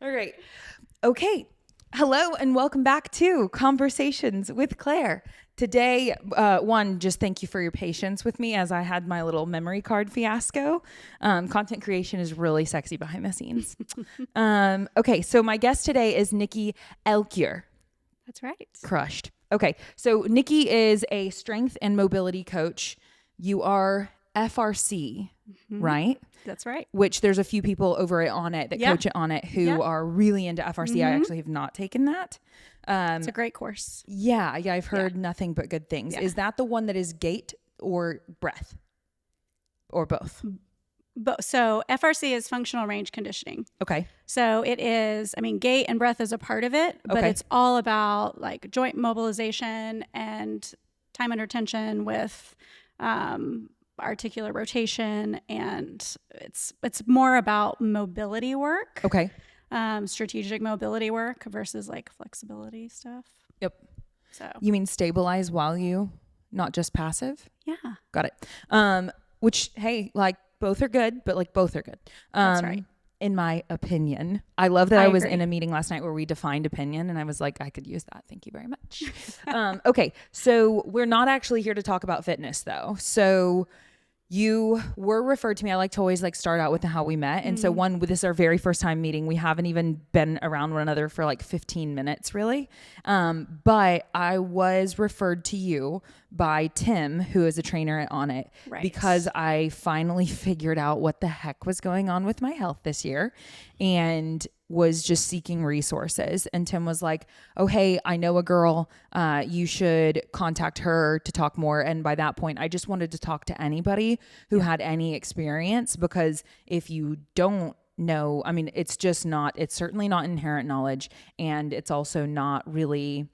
All right. Okay. Hello and welcome back to Conversations with Claire. Today, just thank you for your patience with me as I had my little memory card fiasco. Content creation is really sexy behind the scenes. Okay, so my guest today is Nikki Elkjer. That's right. Crushed. Okay, so Nikki is a strength and mobility coach. You are FRC, right? That's right. Which there's a few people over at On It that coach it On It who are really into FRC. I actually have not taken that. It's a great course. Yeah, I've heard nothing but good things. Yeah. Is that the one that is gait or breath or both? So FRC is functional range conditioning. Okay. So it is, gait and breath is a part of it, but it's all about like joint mobilization and time under tension with articular rotation, and it's more about mobility work. Okay. Strategic mobility work versus like flexibility stuff. Yep. So you mean stabilize while you, not just passive? Yeah. Got it. Which, hey, like both are good, but like both are good. That's right. In my opinion. I love that I was agree. in a meeting last night where we defined opinion and I was like, I could use that. Thank you very much. Okay. So we're not actually here to talk about fitness though. So you were referred to me. I like to always start out with how we met. And so this is our very first time meeting. We haven't even been around one another for like 15 minutes really. But I was referred to you by Tim, who is a trainer at On It, because I finally figured out what the heck was going on with my health this year and was just seeking resources. And Tim was like, oh, hey, I know a girl, you should contact her to talk more. And by that point, I just wanted to talk to anybody who had any experience, because if you don't know, it's certainly not inherent knowledge. And it's also not really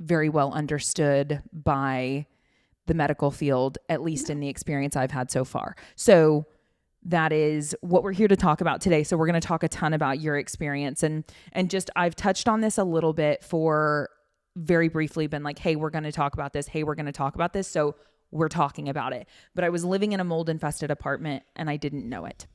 very well understood by the medical field, at least in the experience I've had so far. So that is what we're here to talk about today. So we're going to talk a ton about your experience and just, I've touched on this a little bit for very briefly, been like, hey, we're going to talk about this. Hey, we're going to talk about this. So we're talking about it. But I was living in a mold infested apartment and I didn't know it.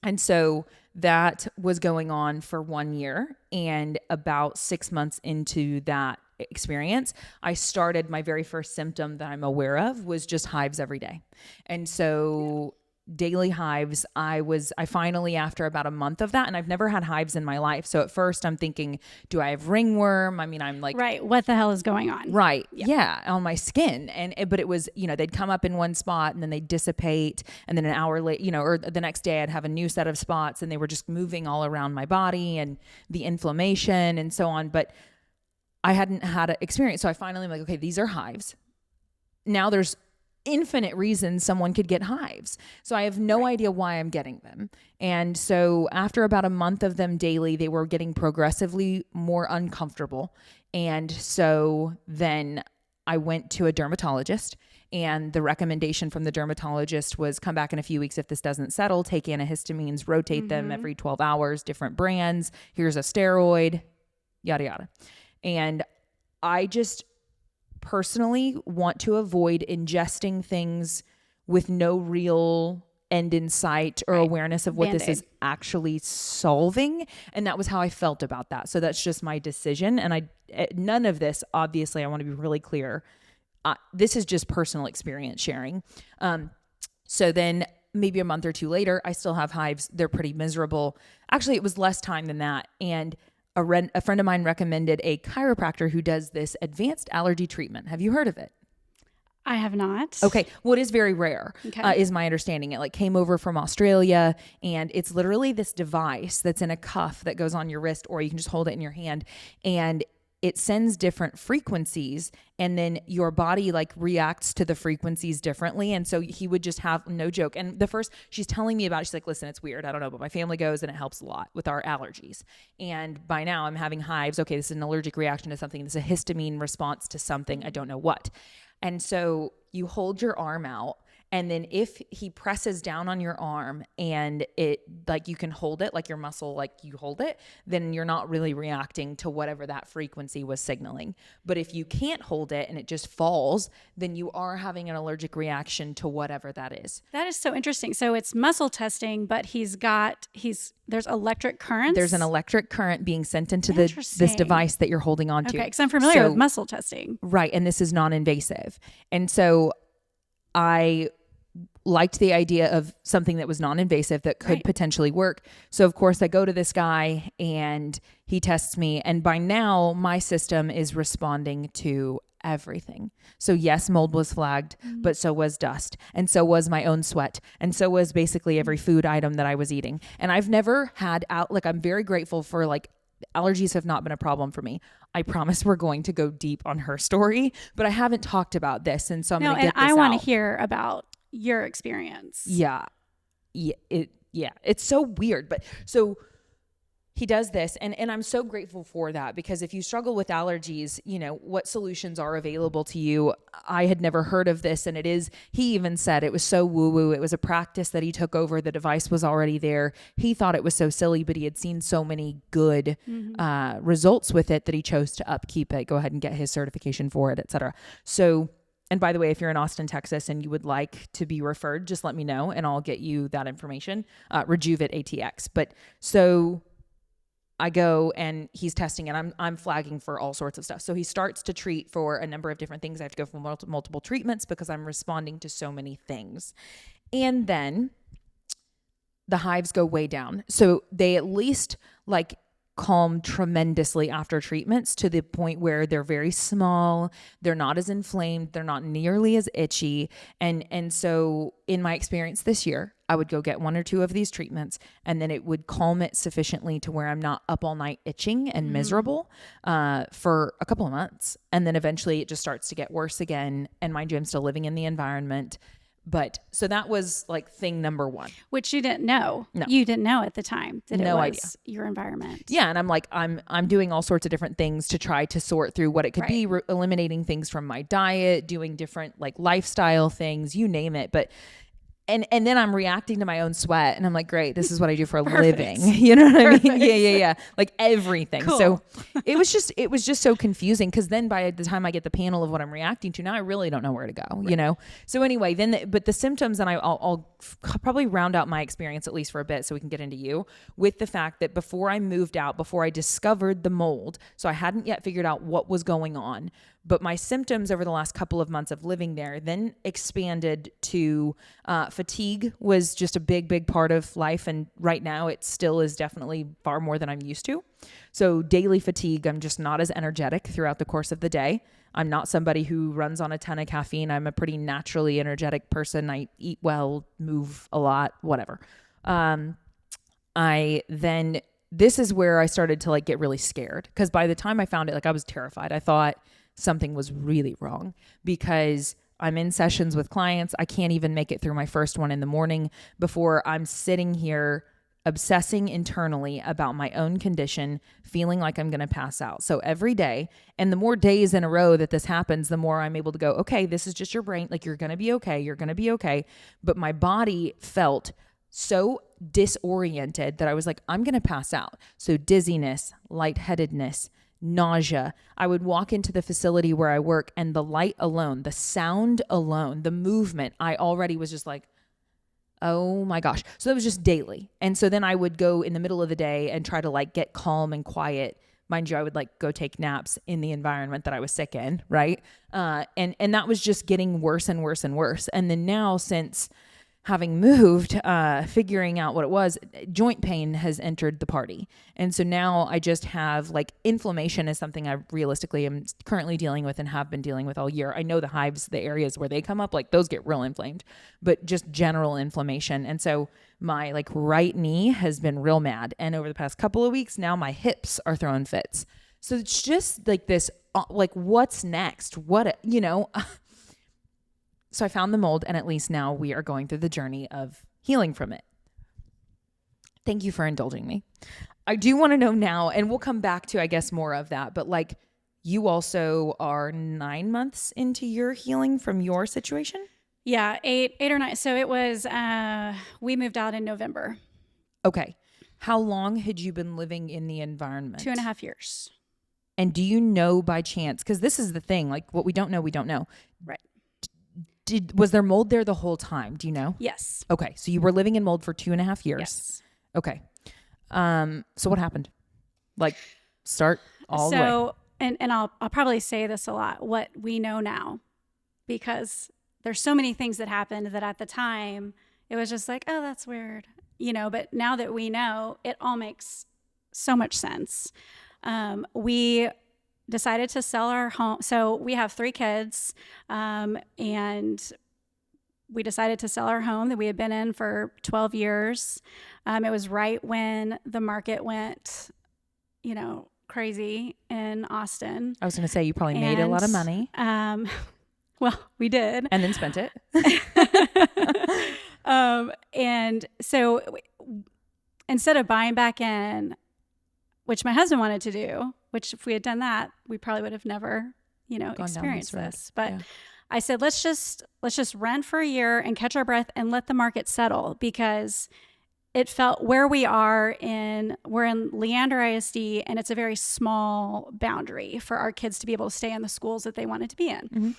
And so that was going on for 1 year, and about 6 months into that experience, I started my very first symptom that I'm aware of was just hives every day. And so daily hives, I finally, after about a month of that, and I've never had hives in my life. So at first I'm thinking, do I have ringworm? I'm like, right. What the hell is going on? Right. Yeah. On my skin. But it was, they'd come up in one spot and then they'd dissipate. And then an hour later, or the next day I'd have a new set of spots and they were just moving all around my body and the inflammation and so on. But I hadn't had an experience. So I finally am like, okay, these are hives. Now there's infinite reasons someone could get hives. So I have no idea why I'm getting them. And so after about a month of them daily, they were getting progressively more uncomfortable. And so then I went to a dermatologist, and the recommendation from the dermatologist was come back in a few weeks if this doesn't settle, take antihistamines, rotate them every 12 hours, different brands. Here's a steroid, yada, yada. And I just personally want to avoid ingesting things with no real end in sight or awareness of what this is actually solving. And that was how I felt about that. So that's just my decision. And none of this, obviously, I want to be really clear. This is just personal experience sharing. So then maybe a month or two later, I still have hives. They're pretty miserable. Actually, it was less time than that. And a friend of mine recommended a chiropractor who does this advanced allergy treatment. Have you heard of it? I have not. Okay. Well, it is very rare, is my understanding. It came over from Australia, and it's literally this device that's in a cuff that goes on your wrist, or you can just hold it in your hand, and it sends different frequencies, and then your body reacts to the frequencies differently. And so he would just have, no joke. And she's telling me about it. She's like, listen, it's weird. I don't know, but my family goes and it helps a lot with our allergies. And by now I'm having hives. Okay, this is an allergic reaction to something. This is a histamine response to something. I don't know what. And so you hold your arm out And then if he presses down on your arm and it, like, you can hold it, like your muscle, like you hold it, then you're not really reacting to whatever that frequency was signaling. But if you can't hold it and it just falls, then you are having an allergic reaction to whatever that is. That is so interesting. So it's muscle testing, but there's electric currents. There's an electric current being sent into this device that you're holding on to. Okay, because I'm familiar with muscle testing. Right, and this is non-invasive. And so I liked the idea of something that was non-invasive that could potentially work. So of course I go to this guy and he tests me, and by now my system is responding to everything. So yes, mold was flagged, but so was dust, and so was my own sweat, and so was basically every food item that I was eating. And I've never had I'm very grateful for, like, allergies have not been a problem for me. I promise we're going to go deep on her story, but I haven't talked about this, and so I'm going to get this out. I want to hear about your experience. Yeah. It's so weird. But so he does this, and I'm so grateful for that, because if you struggle with allergies, you know, what solutions are available to you? I had never heard of this, and he even said it was so woo-woo. It was a practice that he took over. The device was already there. He thought it was so silly, but he had seen so many good results with it that he chose to upkeep it, go ahead and get his certification for it, etc. So, and by the way, if you're in Austin, Texas, and you would like to be referred, just let me know and I'll get you that information. Rejuvet ATX. But so I go and he's testing, and I'm flagging for all sorts of stuff. So he starts to treat for a number of different things. I have to go for multiple treatments because I'm responding to so many things. And then the hives go way down. So they at least calm tremendously after treatments, to the point where they're very small, they're not as inflamed, they're not nearly as itchy. And so in my experience this year, I would go get 1 or 2 of these treatments, and then it would calm it sufficiently to where I'm not up all night itching and miserable for a couple of months. And then eventually it just starts to get worse again. And mind you, I'm still living in the environment. But so that was thing number 1. Which you didn't know. No. You didn't know at the time that no it was idea. Your environment. Yeah. And I'm doing all sorts of different things to try to sort through what it could be, eliminating things from my diet, doing different lifestyle things, you name it. But And then I'm reacting to my own sweat, and I'm like, great, this is what I do for a living. You know what I mean? Yeah. Like everything. Cool. So it was just so confusing, because then by the time I get the panel of what I'm reacting to, now I really don't know where to go, you know? So anyway, but the symptoms, and I'll probably round out my experience at least for a bit so we can get into you, with the fact that before I moved out, before I discovered the mold, so I hadn't yet figured out what was going on, but my symptoms over the last couple of months of living there then expanded to fatigue was just a big part of life. And right now it still is definitely far more than I'm used to. So daily fatigue, I'm just not as energetic throughout the course of the day. I'm not somebody who runs on a ton of caffeine. I'm a pretty naturally energetic person. I eat well, move a lot, whatever. This is where I started to get really scared, because by the time I found it, I was terrified. I thought something was really wrong, because I'm in sessions with clients. I can't even make it through my first one in the morning before I'm sitting here obsessing internally about my own condition, feeling like I'm going to pass out. So every day, and the more days in a row that this happens, the more I'm able to go, okay, this is just your brain. You're going to be okay. You're going to be okay. But my body felt so disoriented that I was like, I'm going to pass out. So dizziness, lightheadedness, nausea. I would walk into the facility where I work, and the light alone, the sound alone, the movement, I already was just like, oh my gosh. So that was just daily. And so then I would go in the middle of the day and try to get calm and quiet. Mind you, I would go take naps in the environment that I was sick in. Right. And that was just getting worse and worse and worse. And then now, since having moved, figuring out what it was, joint pain has entered the party. And so now I just have inflammation is something I realistically am currently dealing with and have been dealing with all year. I know the hives, the areas where they come up, those get real inflamed, but just general inflammation. And so my right knee has been real mad. And over the past couple of weeks, now my hips are throwing fits. So it's just this, what's next? What, So I found the mold, and at least now we are going through the journey of healing from it. Thank you for indulging me. I do want to know now, and we'll come back to, I guess, more of that, but you also are 9 months into your healing from your situation? Yeah, eight or nine. So it was, we moved out in November. Okay. How long had you been living in the environment? 2.5 years. And do you know by chance, because this is the thing, like what we don't know, we don't know. Right. Was there mold there the whole time? Do you know? Yes. Okay. So you were living in mold for 2.5 years. Yes. Okay. So what happened? Like start all the way. And I'll probably say this a lot, what we know now, because there's so many things that happened that at the time it was just like, oh, that's weird, but now that we know, it all makes so much sense. We decided to sell our home. So we have 3 kids, and we decided to sell our home that we had been in for 12 years. It was right when the market went, crazy in Austin. I was going to say you probably made a lot of money. Well, we did. And then spent it. And so instead of buying back in, which my husband wanted to do, which if we had done that, we probably would have never, experienced this. But yeah. I said, let's just rent for a year and catch our breath and let the market settle, because it felt where we are we're in Leander ISD, and it's a very small boundary for our kids to be able to stay in the schools that they wanted to be in. Mm-hmm.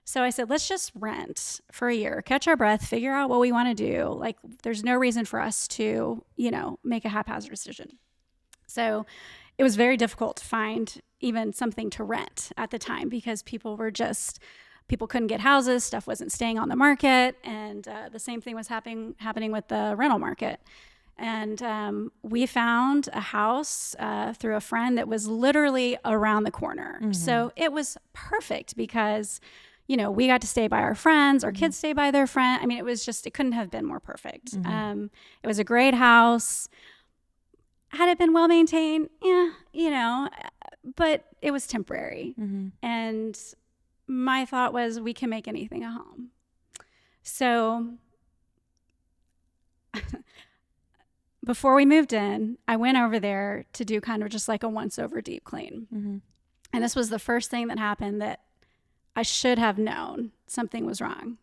So I said, let's just rent for a year, catch our breath, figure out what we want to do. Like, there's no reason for us to, make a haphazard decision. So it was very difficult to find even something to rent at the time, because people couldn't get houses, stuff wasn't staying on the market, and the same thing was happening with the rental market. And we found a house through a friend that was literally around the corner. Mm-hmm. So it was perfect because, we got to stay by our friends, our kids stay by their friend. I mean, it couldn't have been more perfect. Mm-hmm. It was a great house. Had it been well maintained? Yeah, but it was temporary. Mm-hmm. And my thought was, we can make anything a home. So before we moved in, I went over there to do kind of just like a once over deep clean. Mm-hmm. And this was the first thing that happened that I should have known something was wrong.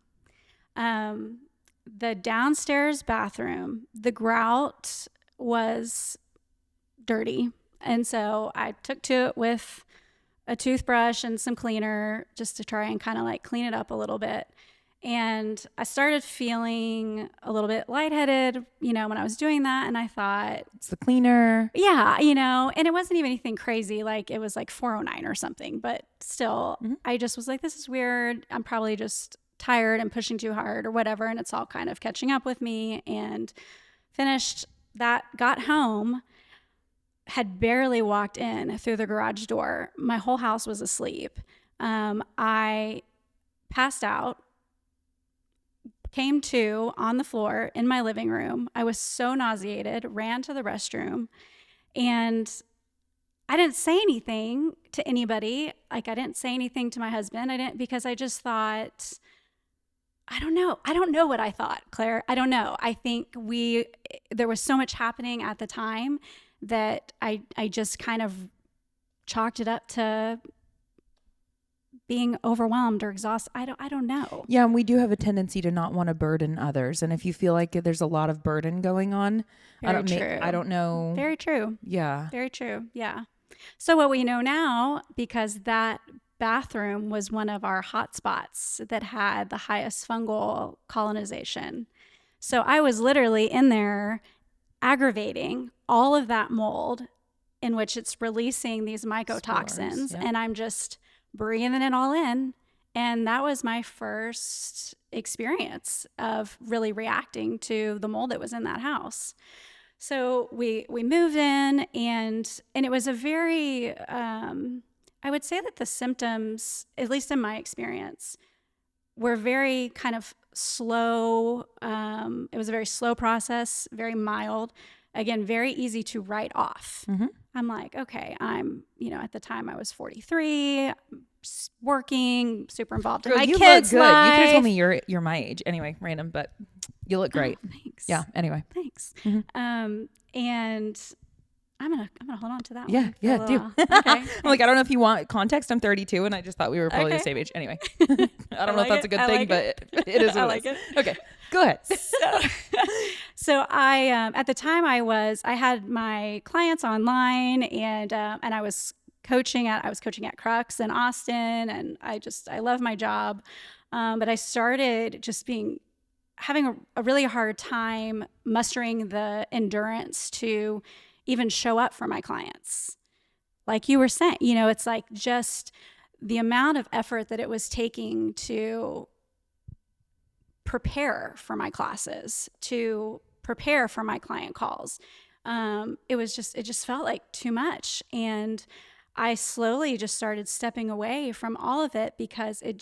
The downstairs bathroom, the grout was dirty. And so I took to it with a toothbrush and some cleaner just to try and kind of like clean it up a little bit. And I started feeling a little bit lightheaded, when I was doing that. And I thought, it's the cleaner. Yeah, and it wasn't even anything crazy. Like, it was like 409 or something. But still, mm-hmm. I just was like, this is weird. I'm probably just tired and pushing too hard or whatever. And it's all kind of catching up with me. And finished that, got home, had barely walked in through the garage door. My whole house was asleep. I passed out. Came to on the floor in my living room. I was so nauseated, ran to the restroom, and I didn't say anything to anybody. Like, I didn't say anything to my husband. Because I just thought, I don't know what I thought, Claire. I don't know. I think there was so much happening at the time that I just kind of chalked it up to being overwhelmed or exhausted. I don't know. Yeah, and we do have a tendency to not want to burden others. And if you feel like there's a lot of burden going on, I don't know. Very true. Yeah. Very true. Yeah. So what we know now, because that bathroom was one of our hot spots that had the highest fungal colonization. So I was literally in there aggravating all of that mold, in which it's releasing these mycotoxins. Spores, yeah. And I'm just breathing it all in. And that was my first experience of really reacting to the mold that was in that house. So we moved in, and it was a very, I would say that the symptoms, at least in my experience, were very kind of slow. It was a very slow process, very mild. Again, very easy to write off. Mm-hmm. I'm like, okay, at the time I was 43, working, super involved in my kids' life. You could have told me you're my age. Anyway, random, but you look great. Oh, thanks. Yeah, anyway. Thanks. Mm-hmm. And I'm gonna hold on to that Yeah, one. Yeah, do. Okay. I'm like, I don't know if you want context. I'm 32, and I just thought we were probably the same age. Anyway, I don't know if that's a good thing, but it is what it is. Okay, go ahead. So I, at the time I had my clients online, and I was coaching at Crux in Austin, and I love my job. But I started just having a really hard time mustering the endurance to even show up for my clients. Like you were saying, it's like just the amount of effort that it was taking to prepare for my classes, to prepare for my client calls. It just felt like too much. And I slowly just started stepping away from all of it because I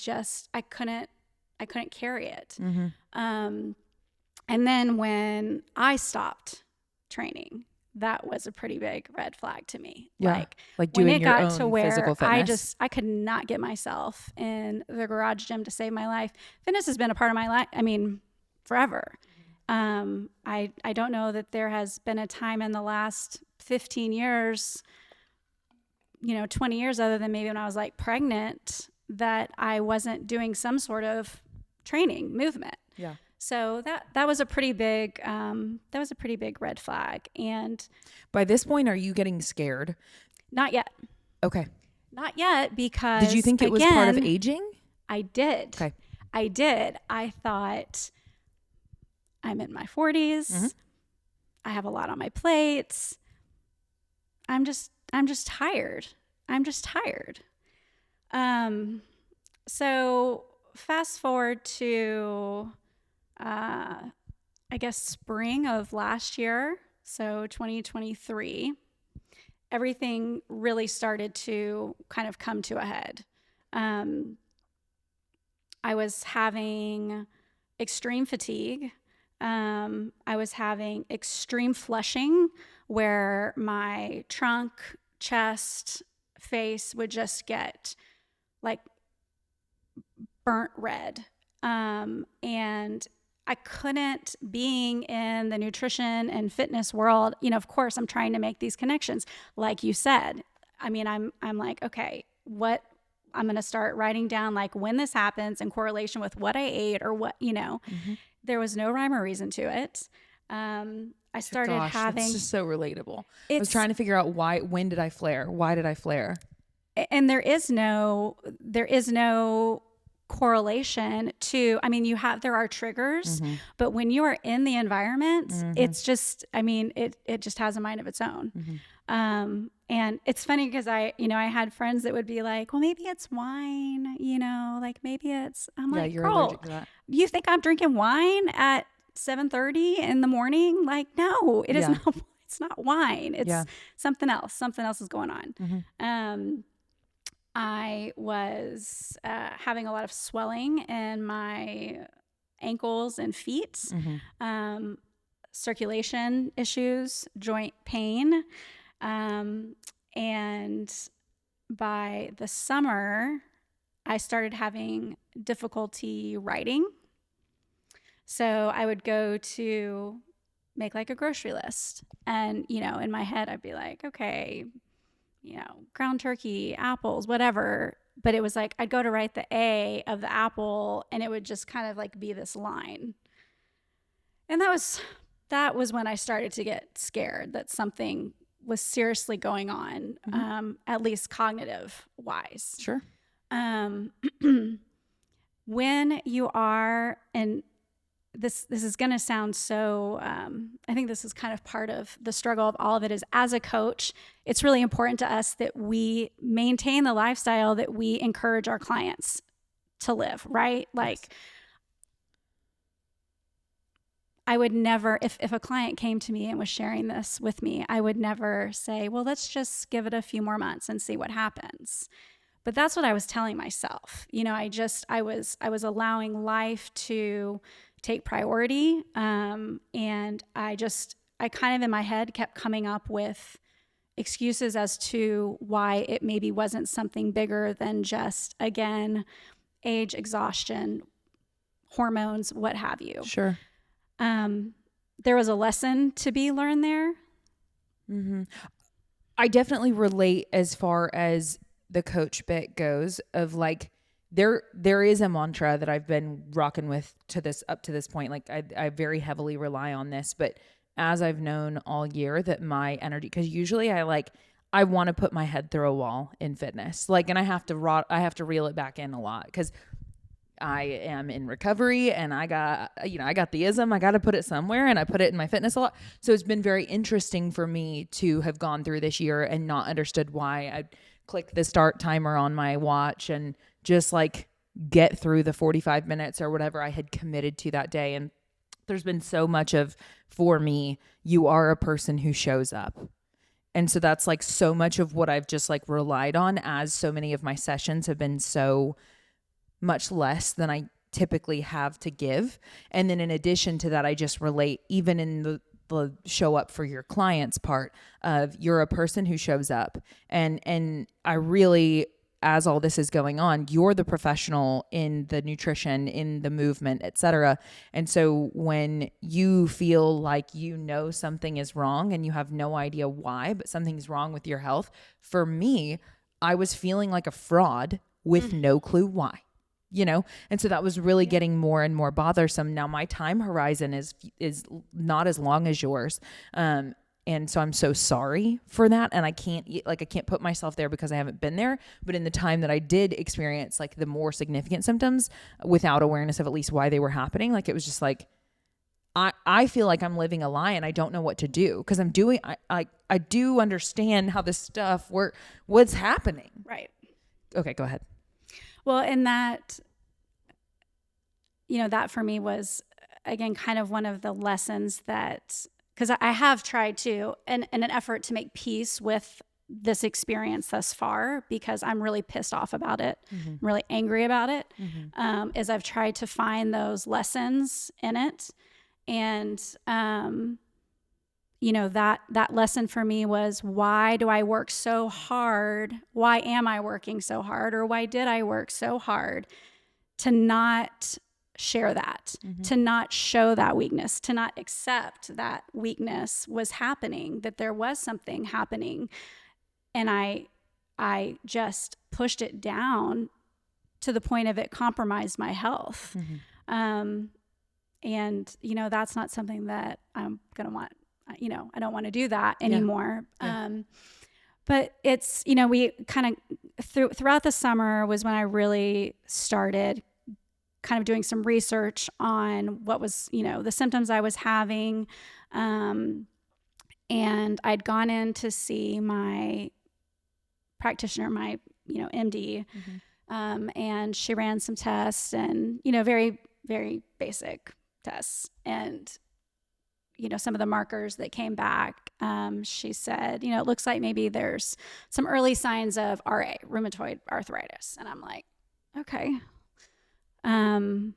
couldn't carry it. Mm-hmm. And then when I stopped training, that was a pretty big red flag to me. Yeah. Like when doing it your got own to where physical fitness. I could not get myself in the garage gym to save my life. Fitness has been a part of my life. I mean, forever. I don't know that there has been a time in the last 15 years, 20 years, other than maybe when I was like pregnant, that I wasn't doing some sort of training movement. Yeah. So that was a pretty big red flag. And by this point, are you getting scared? Not yet. Okay. Not yet, because did you think it was part of aging? I did. Okay. I did. I thought, I'm in my 40s. Mm-hmm. I have a lot on my plates. I'm just tired. So fast forward to, I guess spring of last year. So 2023, everything really started to kind of come to a head. I was having extreme fatigue. I was having extreme flushing, where my trunk, chest, face would just get like burnt red. And I couldn't, being in the nutrition and fitness world, of course I'm trying to make these connections. Like you said, I mean, I'm like, okay, what I'm going to start writing down, like when this happens in correlation with what I ate or what, mm-hmm. There was no rhyme or reason to it. I started having, it's just so relatable. I was trying to figure out when did I flare? Why did I flare? And there is no correlation to, I mean, there are triggers, mm-hmm. but when you are in the environment, mm-hmm. it's just, I mean, it just has a mind of its own. Mm-hmm. And it's funny because I had friends that would be like, well, maybe it's wine, like maybe it's, I'm like, you're girl, allergic to that. You think I'm drinking wine at 7:30 in the morning? Like, no, it is not, it's not wine. It's something else. Something else is going on. Mm-hmm. I was having a lot of swelling in my ankles and feet, mm-hmm. Circulation issues, joint pain. And by the summer, I started having difficulty writing. So I would go to make like a grocery list. And, in my head, I'd be like, okay, ground turkey, apples, whatever. But it was like, I'd go to write the A of the apple, and it would just kind of like be this line. And that was when I started to get scared that something was seriously going on, mm-hmm. At least cognitive wise. Sure. When you are, and this is going to sound so, I think this is kind of part of the struggle of all of it, is as a coach, it's really important to us that we maintain the lifestyle that we encourage our clients to live, right? Like, yes. I would never, if a client came to me and was sharing this with me, I would never say, well, let's just give it a few more months and see what happens. But that's what I was telling myself. I was allowing life to take priority. And I kind of in my head kept coming up with excuses as to why it maybe wasn't something bigger than just, again, age, exhaustion, hormones, what have you. Sure. There was a lesson to be learned there. Mm-hmm. I definitely relate as far as the coach bit goes of like, there is a mantra that I've been rocking with up to this point. Like I very heavily rely on this, but as I've known all year that my energy, cause usually I want to put my head through a wall in fitness. Like, and I have to reel it back in a lot because I am in recovery and I got the ism. I got to put it somewhere, and I put it in my fitness a lot. So it's been very interesting for me to have gone through this year and not understood why I click the start timer on my watch and just like get through the 45 minutes or whatever I had committed to that day. And there's been so much of, for me, you are a person who shows up. And so that's like so much of what I've just like relied on, as so many of my sessions have been so much less than I typically have to give. And then in addition to that, I just relate even in the show up for your clients part of, you're a person who shows up. And I really, as all this is going on, you're the professional in the nutrition, in the movement, etc. And so when you feel like something is wrong and you have no idea why, but something's wrong with your health, for me, I was feeling like a fraud with no clue why. And so that was really getting more and more bothersome. Now my time horizon is not as long as yours. And so I'm so sorry for that. And I can't put myself there because I haven't been there. But in the time that I did experience like the more significant symptoms without awareness of at least why they were happening, like it was just like, I feel like I'm living a lie and I don't know what to do because I do understand how this stuff what's happening. Right. Okay, go ahead. Well, and that for me was, again, kind of one of the lessons that, because I have tried to, in an effort to make peace with this experience thus far, because I'm really pissed off about it, I'm really angry about it, is I've tried to find those lessons in it. And, that lesson for me was, why do I work so hard? Why am I working so hard? Or why did I work so hard to not share that, to not show that weakness, to not accept that weakness was happening, that there was something happening. And I just pushed it down to the point of it compromised my health. And, that's not something that I'm going to want. I don't want to do that anymore. Yeah. But it's, we kind of throughout the summer was when I really started kind of doing some research on what was, the symptoms I was having. And I'd gone in to see my practitioner, my, MD, and she ran some tests and, very, very basic tests. And some of the markers that came back, she said, it looks like maybe there's some early signs of RA, rheumatoid arthritis. And I'm like, okay. The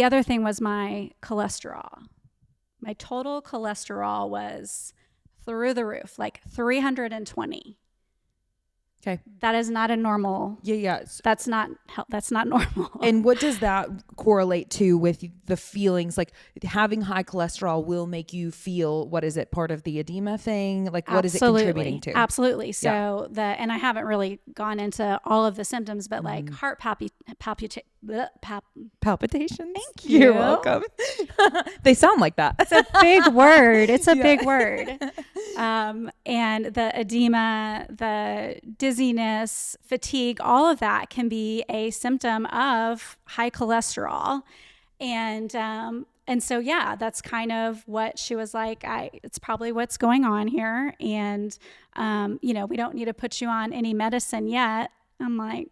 other thing was my cholesterol. My total cholesterol was through the roof, like 320. Okay. That is not a normal. Yeah. That's not normal. And what does that correlate to with the feelings? Like having high cholesterol will make you feel, what is it, part of the edema thing? Like what is it contributing to? Absolutely. So and I haven't really gone into all of the symptoms, but like heart palpitations. Thank you. You're welcome. They sound like that. It's a big word. It's a big word. And the edema, the dizziness, fatigue, all of that can be a symptom of high cholesterol. And so, that's kind of what she was like, it's probably what's going on here. And, we don't need to put you on any medicine yet. I'm like,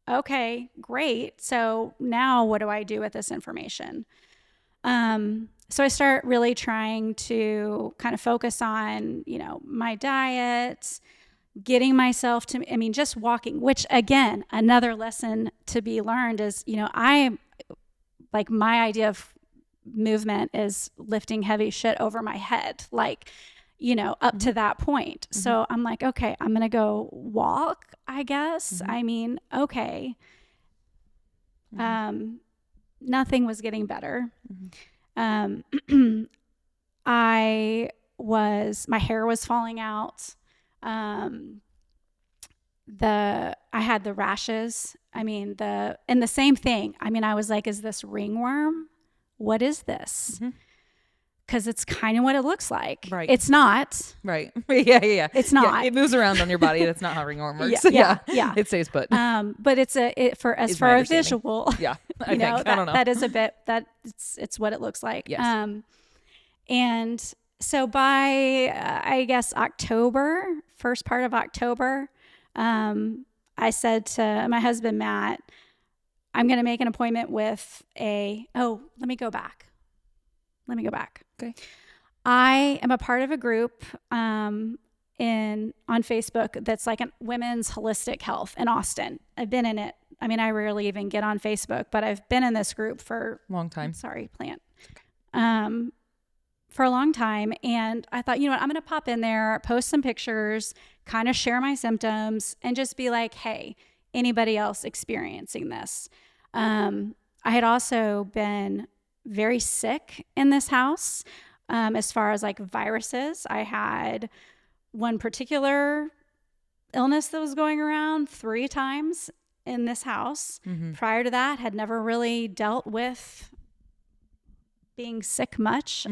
okay, great. So now what do I do with this information? So I start really trying to kind of focus on, my diet, getting myself to, just walking, which again, another lesson to be learned is, I like my idea of movement is lifting heavy shit over my head, like, up to that point. So I'm like, okay, I'm going to go walk, I guess. Okay. Nothing was getting better. I was my hair was falling out. I had the rashes. I mean, and the same thing. I mean, I was like, is this ringworm? What is this? Because it's kind of what it looks like. Right. It's not. Right. Yeah. It's not. Yeah, it moves around on your body. That's not how ringworm works. Yeah. It stays put. But it's for a visual. Yeah. I don't know. That is a bit that it's what it looks like. Yes. And so by I guess October, first part of October, I said to my husband Matt, I'm going to make an appointment with let me go back. Okay. I am a part of a group on Facebook that's like a women's holistic health in Austin. I've been in it. I mean, I rarely even get on Facebook, but I've been in this group for long time. Sorry, plant. For a long time. And I thought, you know what, I'm going to pop in there, post some pictures, kind of share my symptoms, and just be like, hey, anybody else experiencing this? I had also been very sick in this house as far as like viruses. I had one particular illness that was going around 3 times in this house. Prior to that, had never really dealt with being sick much.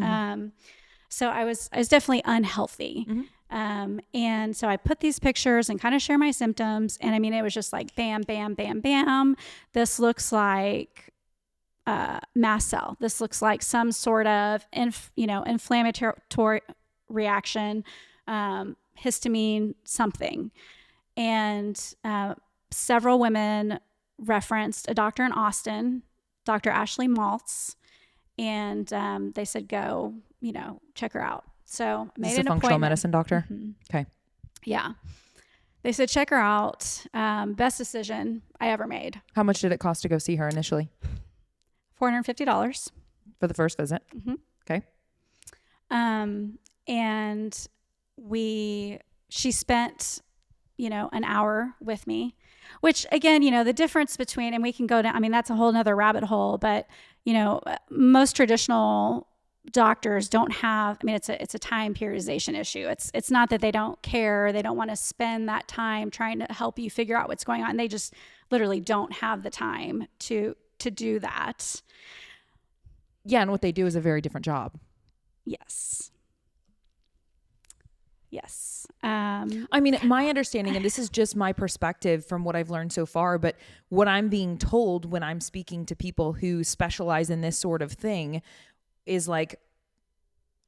So I was definitely unhealthy. And so I put these pictures and kind of share my symptoms. And I mean, it was just like, bam, bam, bam, bam. This looks like mast cell. This looks like some sort of, inflammatory reaction, histamine, something. And several women referenced a doctor in Austin, Dr. Ashley Maltz, and they said, go, check her out. So I made an appointment. Functional medicine doctor? Okay. Yeah. They said, check her out. Best decision I ever made. How much did it cost to go see her initially? $450. For the first visit? Okay. And she spent, an hour with me, which again, the difference between, and we can go down, I mean, that's a whole nother rabbit hole, but most traditional doctors don't have, I mean, it's a time periodization issue. It's not that they don't care. They don't want to spend that time trying to help you figure out what's going on. They just literally don't have the time to do that. Yeah. And what they do is a very different job. Yes. I mean, my understanding, and this is just my perspective from what I've learned so far, but what I'm being told when I'm speaking to people who specialize in this sort of thing is like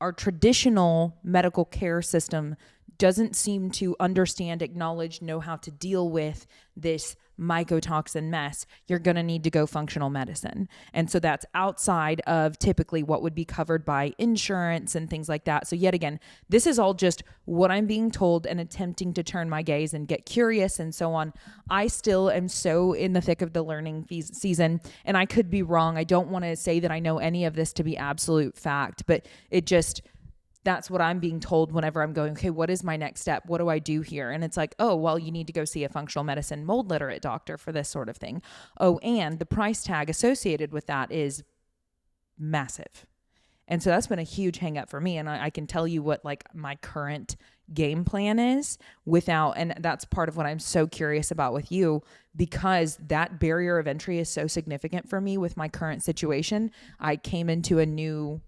our traditional medical care system doesn't seem to understand, acknowledge, know how to deal with this mycotoxin mess. You're going to need to go functional medicine. And so that's outside of typically what would be covered by insurance and things like that. So yet again, this is all just what I'm being told and attempting to turn my gaze and get curious and so on. I still am so in the thick of the learning season, and I could be wrong. I don't want to say that I know any of this to be absolute fact, but that's what I'm being told whenever I'm going, okay, what is my next step? What do I do here? And it's like, oh, well, you need to go see a functional medicine mold literate doctor for this sort of thing. Oh, and the price tag associated with that is massive. And so that's been a huge hang up for me. And I can tell you what like my current game plan is and that's part of what I'm so curious about with you, because that barrier of entry is so significant for me with my current situation. I came into a new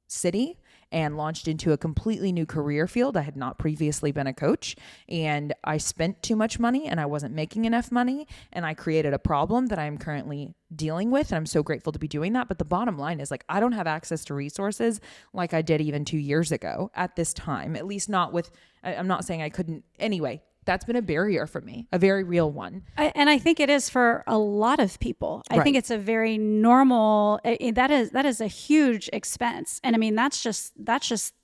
city and launched into a completely new career field. I had not previously been a coach, and I spent too much money and I wasn't making enough money, and I created a problem that I'm currently dealing with. And I'm so grateful to be doing that. But the bottom line is like, I don't have access to resources like I did even 2 years ago at this time, at least not with, I'm not saying I couldn't anyway. That's been a barrier for me, a very real one. And I think it is for a lot of people. I Right. think it's a very normal, that is a huge expense. And I mean, that's just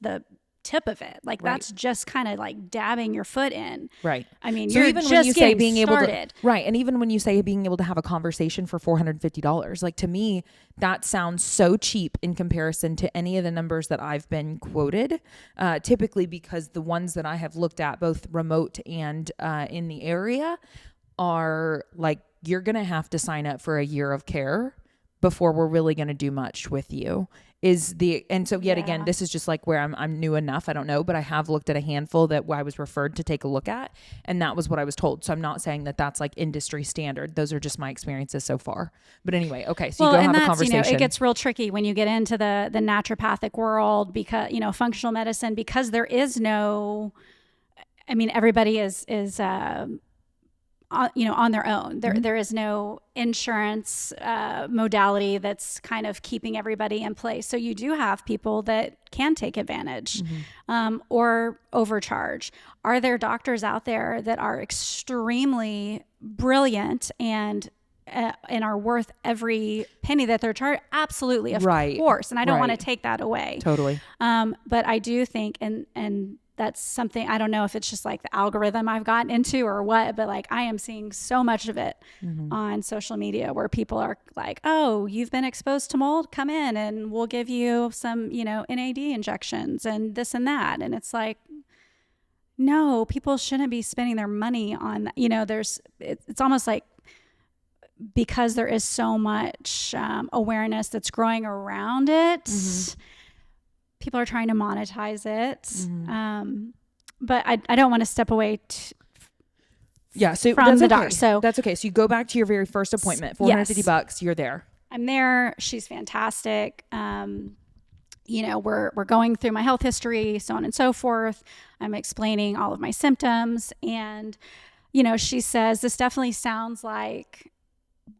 the tip of it. Like Right. that's just kind of like dabbing your foot in. Right. I mean, So you're even just when you say getting being able started. to, right. And even when you say being able to have a conversation for $450, like to me, that sounds so cheap in comparison to any of the numbers that I've been quoted, typically because the ones that I have looked at, both remote and in the area, are like, you're going to have to sign up for a year of care before we're really going to do much with you. And so yet again, this is just like where I'm new enough. I don't know, but I have looked at a handful that I was referred to take a look at, and that was what I was told. So I'm not saying that that's like industry standard. Those are just my experiences so far. But anyway, okay. So you go have a conversation. It gets real tricky when you get into the naturopathic world, because, functional medicine, because there is no, everybody is on their own. There is no insurance modality that's kind of keeping everybody in place. So you do have people that can take advantage or overcharge. Are there doctors out there that are extremely brilliant and are worth every penny that they're charged? Absolutely, of course. And I don't want to take that away. Totally. But I do think, and that's something, I don't know if it's just like the algorithm I've gotten into or what, but like I am seeing so much of it on social media where people are like, oh, you've been exposed to mold, come in and we'll give you some, NAD injections and this and that. And it's like, no, people shouldn't be spending their money on that. It's almost like, because there is so much awareness that's growing around it, people are trying to monetize it. But I don't want to step away so from the doctor. So that's okay. So you go back to your very first appointment, $450, you're there. I'm there. She's fantastic. We're going through my health history, so on and so forth. I'm explaining all of my symptoms. And, she says, this definitely sounds like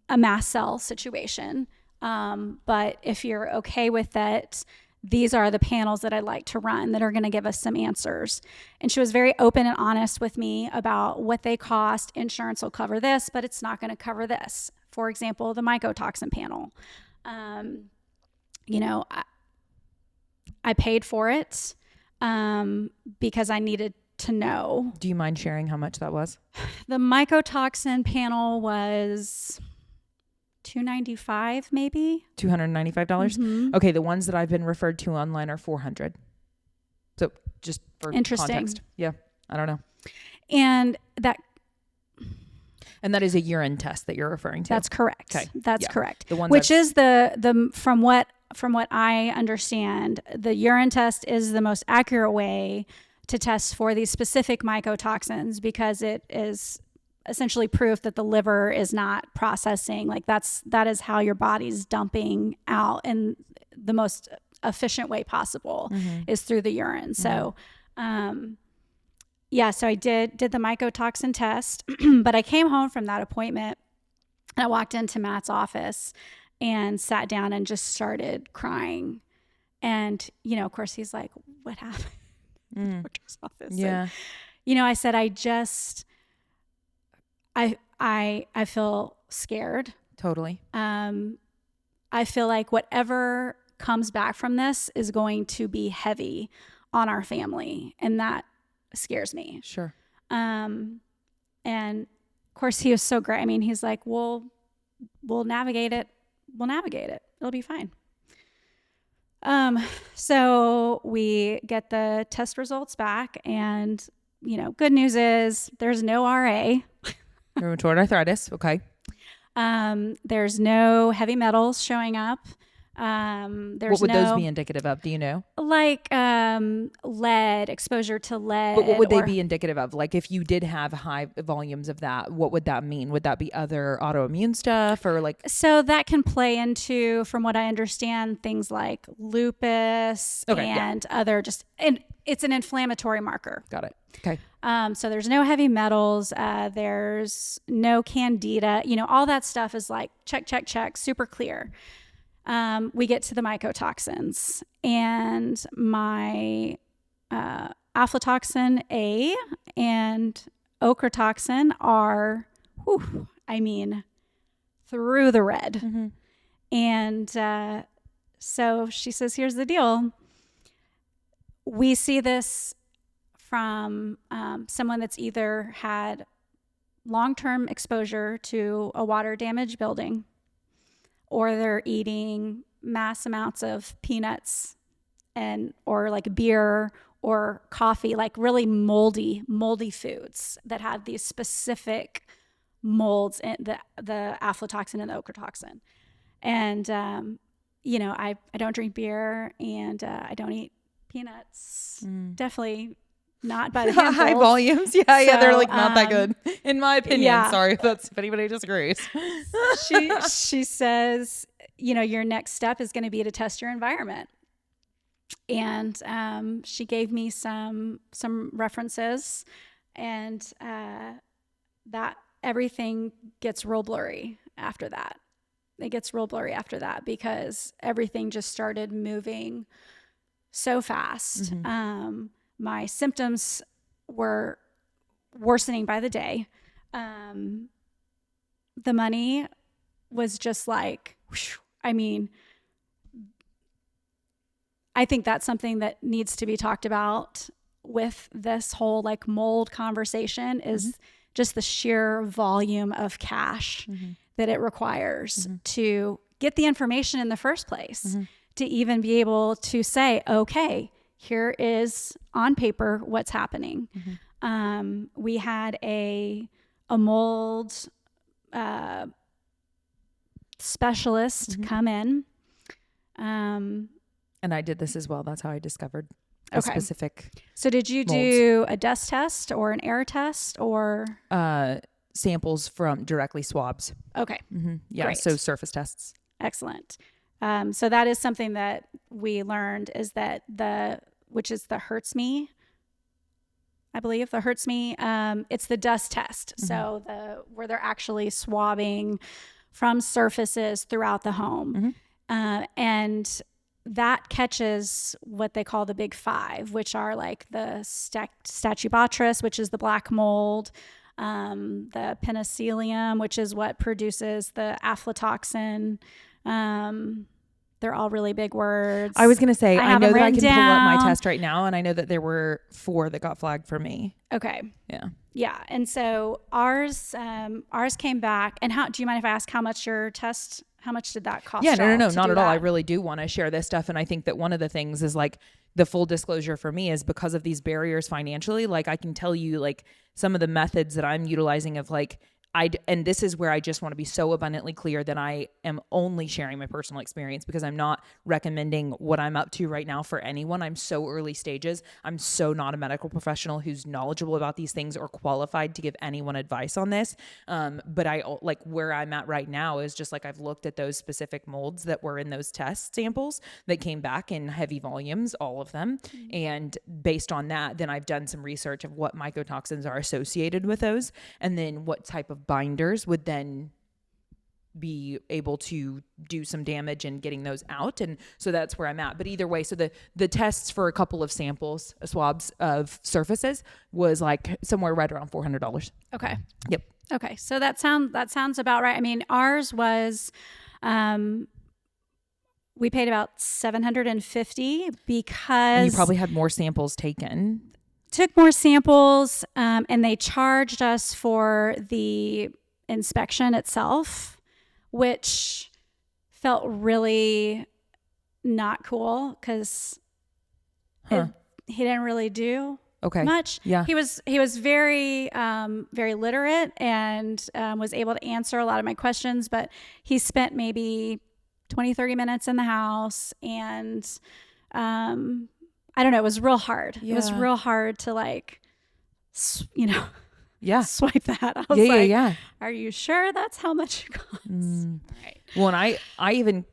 a mast cell situation. But if you're okay with it, these are the panels that I'd like to run that are going to give us some answers. And she was very open and honest with me about what they cost. Insurance will cover this, but it's not going to cover this. For example, the mycotoxin panel. I paid for it because I needed to know. Do you mind sharing how much that was? The mycotoxin panel was $295, maybe. $295. Okay, the ones that I've been referred to online are $400. So just for context, I don't know. And that is a urine test that you're referring to. That's correct. Okay, that's correct. The one which is the from what I understand, the urine test is the most accurate way to test for these specific mycotoxins, because it is essentially proof that the liver is not processing. Like that is how your body's dumping out in the most efficient way possible is through the urine. So, so I did the mycotoxin test, but I came home from that appointment and I walked into Matt's office and sat down and just started crying. And, of course he's like, what happened? Doctor's office. Yeah. And, I said, I feel scared. Totally. I feel like whatever comes back from this is going to be heavy on our family, and that scares me. Sure. And of course he was so great. I mean, he's like, we'll navigate it. We'll navigate it. It'll be fine. So we get the test results back, and, good news is there's no RA. Rheumatoid arthritis. Okay. There's no heavy metals showing up. There's what would those be indicative of? Do you know? Like lead, exposure to lead. But what would they be indicative of? Like if you did have high volumes of that, what would that mean? Would that be other autoimmune stuff or like? So that can play into, from what I understand, things like lupus and other and it's an inflammatory marker. Got it. Okay. So there's no heavy metals. There's no candida. All that stuff is like check, super clear. We get to the mycotoxins, and my aflatoxin A and ochratoxin are, through the red. And so she says, here's the deal. We see this from someone that's either had long-term exposure to a water damaged building, or they're eating mass amounts of peanuts or like beer or coffee, like really moldy foods that have these specific molds in the aflatoxin and the ochratoxin. And, I don't drink beer, and I don't eat peanuts. Definitely not by the handfuls. High volumes. Yeah. So, they're like not that good in my opinion. Yeah. Sorry if anybody disagrees. She says, your next step is going to be to test your environment. And she gave me some references, and that everything gets real blurry after that. It gets real blurry after that because everything just started moving so fast. My symptoms were worsening by the day. The money was just like, whew, I think that's something that needs to be talked about with this whole like mold conversation is just the sheer volume of cash that it requires to get the information in the first place, to even be able to say, okay, here is on paper what's happening. We had a mold specialist come in. And I did this as well. That's how I discovered a specific. So did you do a dust test or an air test or? Samples from directly swabs. Okay. Yeah. Great. So surface tests. Excellent. So that is something that we learned is that which is the Hurts Me, I believe the Hurts Me. It's the dust test. So where they're actually swabbing from surfaces throughout the home. And that catches what they call the big five, which are like the Stachybotrys, which is the black mold, the penicillium, which is what produces the aflatoxin. They're all really big words. I was going to say, I know that I can pull up my test right now, and I know that there were 4 that got flagged for me. Okay. Yeah. Yeah. And so ours came back. And do you mind if I ask how much did that cost? Yeah, no, not at all. I really do want to share this stuff. And I think that one of the things is like the full disclosure for me is because of these barriers financially, like I can tell you like some of the methods that I'm utilizing of like, and this is where I just want to be so abundantly clear that I am only sharing my personal experience because I'm not recommending what I'm up to right now for anyone. I'm so early stages. I'm so not a medical professional who's knowledgeable about these things or qualified to give anyone advice on this. But I like where I'm at right now is just like I've looked at those specific molds that were in those test samples that came back in heavy volumes, all of them. And based on that, then I've done some research of what mycotoxins are associated with those and then what type of binders would then be able to do some damage in getting those out. And so that's where I'm at. But either way, so the tests for a couple of samples, swabs of surfaces was like somewhere right around $400. Okay. Yep. Okay. So that sounds about right. I mean, ours was, we paid about $750 because you probably had more samples taken. Took more samples, and they charged us for the inspection itself, which felt really not cool because he didn't really do much. Yeah. He was very very literate and was able to answer a lot of my questions, but he spent maybe 20-30 minutes in the house, and I don't know. It was real hard. Yeah. It was real hard to like, swipe that. I was yeah. Are you sure that's how much it costs? Right. Well, and I even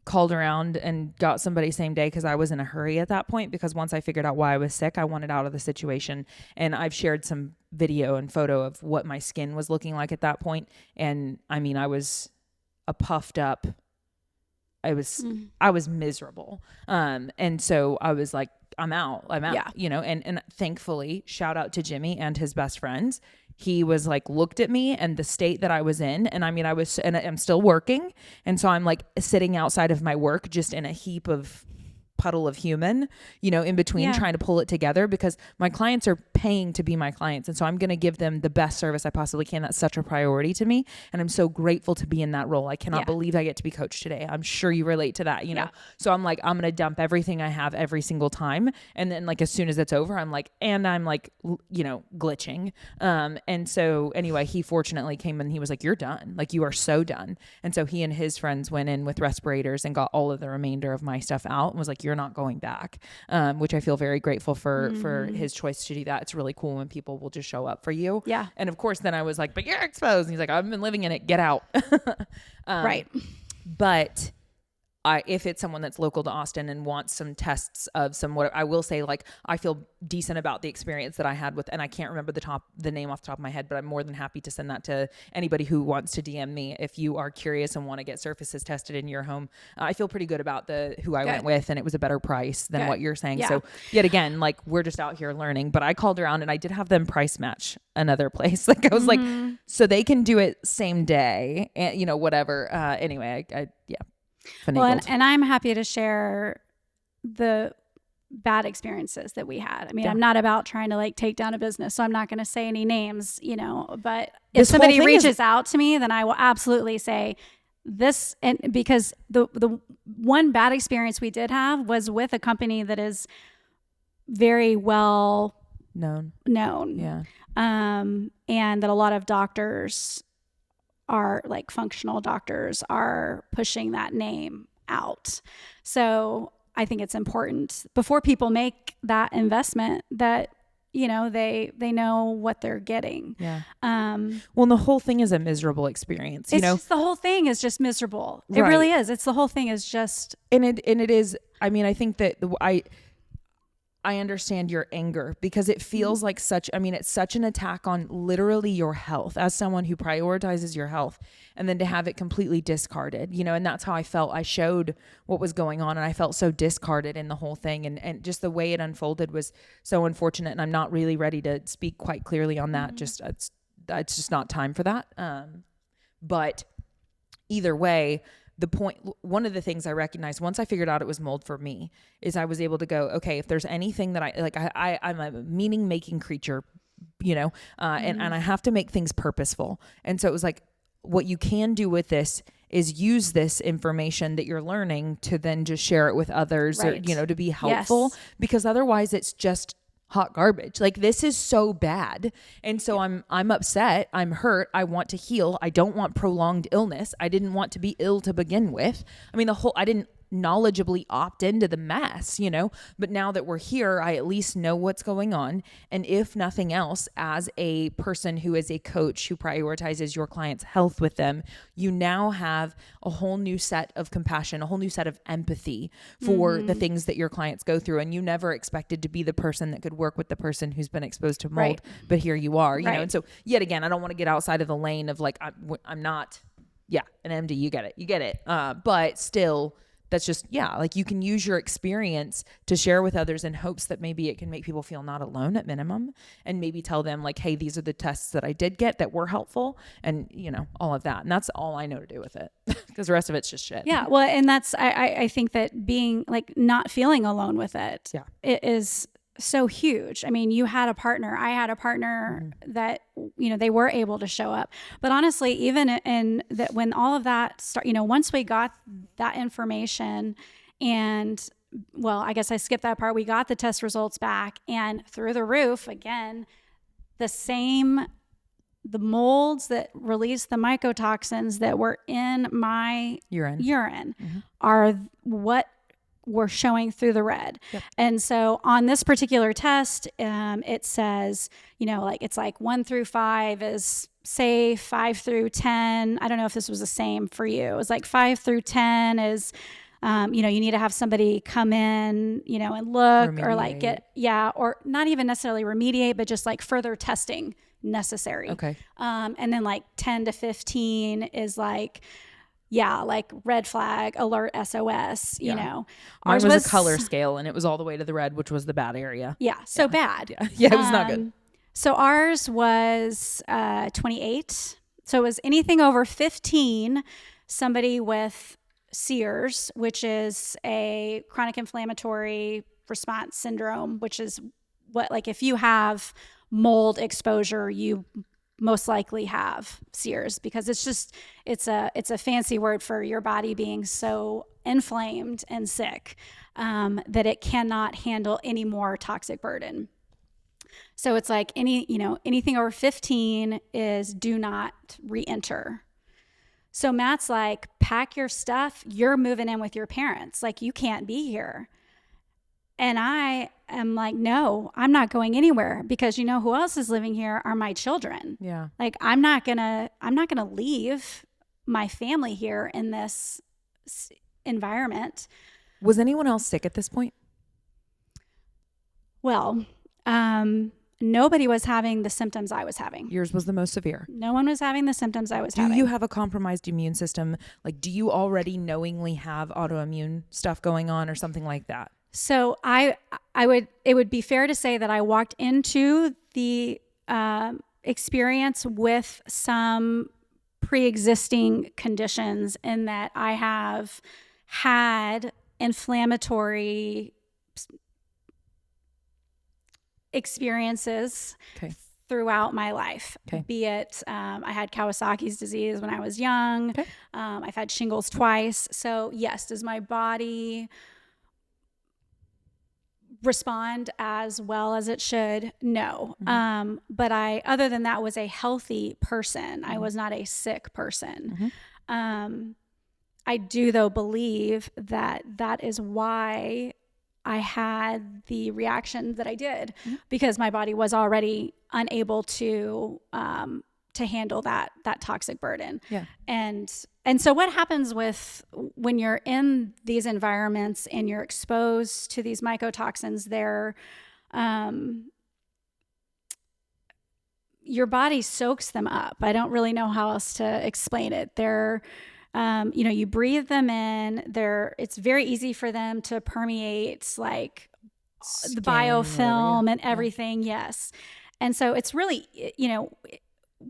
called around and got somebody same day because I was in a hurry at that point because once I figured out why I was sick, I wanted out of the situation. And I've shared some video and photo of what my skin was looking like at that point. And I mean, I was a puffed up. I was miserable. And so I was like, I'm out, yeah. And thankfully, shout out to Jimmy and his best friends. He was like, looked at me and the state that I was in. And I mean, and I'm still working. And so I'm like sitting outside of my work, just in a heap of puddle of human, in between trying to pull it together, because my clients are paying to be my clients. And so I'm going to give them the best service I possibly can. That's such a priority to me. And I'm so grateful to be in that role. I cannot believe I get to be coached today. I'm sure you relate to that, know? So I'm like, I'm going to dump everything I have every single time. And then like, as soon as it's over, I'm like, glitching. And so anyway, he fortunately came and he was like, you're done. Like, you are so done. And so he and his friends went in with respirators and got all of the remainder of my stuff out and was like, you're not going back, which I feel very grateful for his choice to do that. It's really cool when people will just show up for you. Yeah. And of course, then I was like, but you're exposed. And he's like, I've been living in it. Get out. Right. But if it's someone that's local to Austin and wants some tests of I will say, like, I feel decent about the experience that I had with, and I can't remember the name off the top of my head, but I'm more than happy to send that to anybody who wants to DM me. If you are curious and want to get surfaces tested in your home, I feel pretty good about who I went with, and it was a better price than what you're saying. Yeah. So yet again, like, we're just out here learning, but I called around and I did have them price match another place. Like, I was like, so they can do it same day and, whatever. Anyway, I Well, and I'm happy to share the bad experiences that we had. I mean, I'm not about trying to like take down a business, so I'm not going to say any names, but if somebody reaches out to me, then I will absolutely say this. And because the one bad experience we did have was with a company that is very well known. Yeah. And that a lot of doctors are, like, functional doctors are pushing that name out. So I think it's important before people make that investment that, they know what they're getting. Yeah. Well, the whole thing is a miserable experience. Just, the whole thing is just miserable. It really is. It's the whole thing is just. And it is. I mean, I think that I understand your anger, because it feels like it's such an attack on literally your health as someone who prioritizes your health, and then to have it completely discarded, and that's how I felt. I showed what was going on and I felt so discarded in the whole thing. And just the way it unfolded was so unfortunate. And I'm not really ready to speak quite clearly on that. Just, it's just not time for that. But either way, one of the things I recognized once I figured out it was mold for me is I was able to go, okay, if there's anything that I'm a meaning making creature, and I have to make things purposeful. And so it was like, what you can do with this is use this information that you're learning to then just share it with others, or, to be helpful, because otherwise it's just hot garbage. Like, this is so bad. And so I'm upset. I'm hurt. I want to heal. I don't want prolonged illness. I didn't want to be ill to begin with. I mean, I didn't knowledgeably opt into the mess, but now that we're here, I at least know what's going on. And if nothing else, as a person who is a coach who prioritizes your client's health with them, you now have a whole new set of compassion, a whole new set of empathy for the things that your clients go through. And you never expected to be the person that could work with the person who's been exposed to mold, but here you are, you know? And so yet again, I don't want to get outside of the lane of like, I'm not, an MD, you get it. But still, that's just, like, you can use your experience to share with others in hopes that maybe it can make people feel not alone at minimum, and maybe tell them like, hey, these are the tests that I did get that were helpful, and all of that. And that's all I know to do with it, because the rest of it's just shit. Yeah. Well, and that's, I think that being like, not feeling alone with it, it is so huge. I mean, you had a partner, I had a partner that, they were able to show up. But honestly, even in that, when all of that once we got that information, and well, I guess I skipped that part. We got the test results back, and through the roof again, the molds that released the mycotoxins that were in my urine are what were showing through the red. Yep. And so on this particular test, it says, it's like 1 through 5 is safe, 5 through 10. I don't know if this was the same for you. It was like 5 through 10 is, you need to have somebody come in, and look, remediate. Or like or not even necessarily remediate, but just like further testing necessary. Okay. And then like 10 to 15 is like, like red flag, alert, SOS, Mine was a color scale, and it was all the way to the red, which was the bad area. Yeah. So bad. Yeah. It was not good. So ours was 28. So it was anything over 15, somebody with SIRS, which is a chronic inflammatory response syndrome, which is what, like, if you have mold exposure, you most likely have SIRS, because it's a fancy word for your body being so inflamed and sick that it cannot handle any more toxic burden. So it's like anything over 15 is do not re-enter. So Matt's like, pack your stuff. You're moving in with your parents. Like, you can't be here. And I am like, no, I'm not going anywhere, because you know who else is living here are my children. Yeah. Like, I'm not gonna leave my family here in this environment. Was anyone else sick at this point? Well, nobody was having the symptoms I was having. Yours was the most severe. No one was having the symptoms I was having. Do you have a compromised immune system? Like, do you already knowingly have autoimmune stuff going on or something like that? So it would be fair to say that I walked into the experience with some pre-existing conditions, in that I have had inflammatory experiences throughout my life. Be it I had Kawasaki's disease when I was young. I've had shingles twice. So yes, does my body respond as well as it should? No. But I, other than that, was a healthy person. I was not a sick person. I do, though, believe that that is why I had the reaction that I did, because my body was already unable to handle that toxic burden. Yeah. And so what happens when you're in these environments and you're exposed to these mycotoxins, your body soaks them up. I don't really know how else to explain it. They're you breathe them in. It's very easy for them to permeate, like, the biofilm and everything. Yeah. Yes. And so it's really,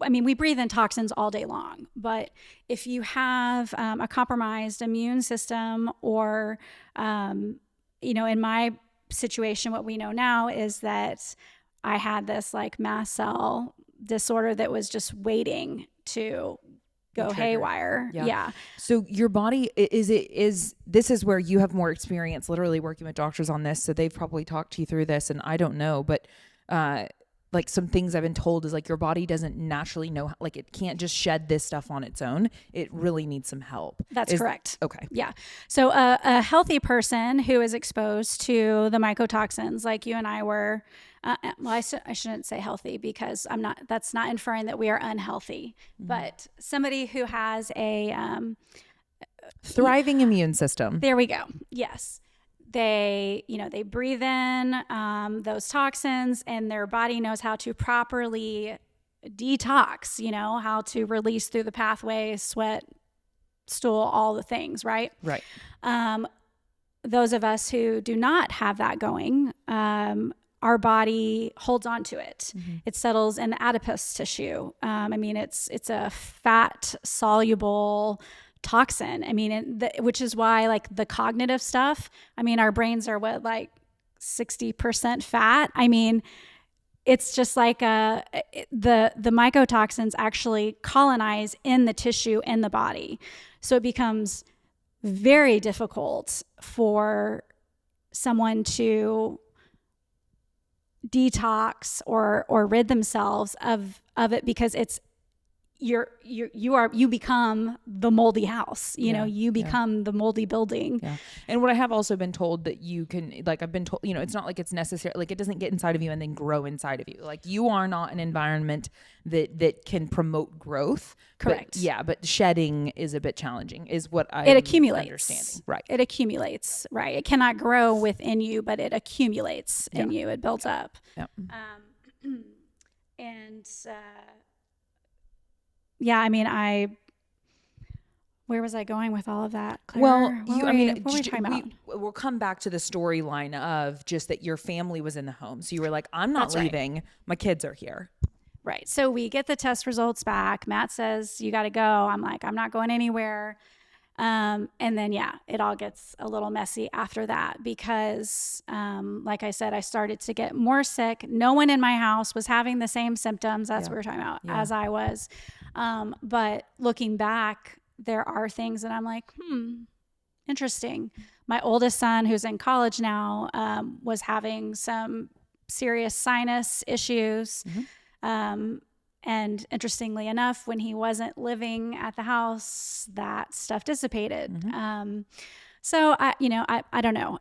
we breathe in toxins all day long, but if you have a compromised immune system, or, in my situation, what we know now is that I had this, like, mast cell disorder that was just waiting to go haywire. Yeah. So your body this is where you have more experience literally working with doctors on this. So they've probably talked to you through this, and I don't know, but, like, some things I've been told is, like, your body doesn't naturally know, like, it can't just shed this stuff on its own. It really needs some help. That's correct. Okay. Yeah. So a healthy person who is exposed to the mycotoxins, like you and I were, I shouldn't say healthy, because that's not inferring that we are unhealthy, but somebody who has a thriving immune system. There we go. Yes. They breathe in those toxins, and their body knows how to properly detox, how to release through the pathway, sweat, stool, all the things, right? Right. Those of us who do not have that going, our body holds on to it. It settles in the adipose tissue. It's a fat soluble toxin. Which is why, like, the cognitive stuff, our brains are 60% fat. It's just like the mycotoxins actually colonize in the tissue in the body. So it becomes very difficult for someone to detox or rid themselves of it, because you become the moldy house, you become the moldy building. Yeah. And what I have also been told that you can, like, I've been told, it's not like it's necessary, like, it doesn't get inside of you and then grow inside of you. Like, you are not an environment that can promote growth. Correct. But shedding is a bit challenging, is what it accumulates. Understanding. Right. It accumulates. Right. It cannot grow within you, but it accumulates in you. It builds up. Yeah. Where was I going with all of that, Claire? Well, what were we talking about? We'll come back to the storyline of just that your family was in the home. So you were like, I'm not leaving. Right. My kids are here. Right. So we get the test results back. Matt says, you got to go. I'm like, I'm not going anywhere. And then, it all gets a little messy after that because, like I said, I started to get more sick. No one in my house was having the same symptoms as we were talking about as I was. But looking back, there are things that I'm like, interesting. My oldest son, who's in college now, was having some serious sinus issues. And interestingly enough, when he wasn't living at the house, that stuff dissipated. So I don't know.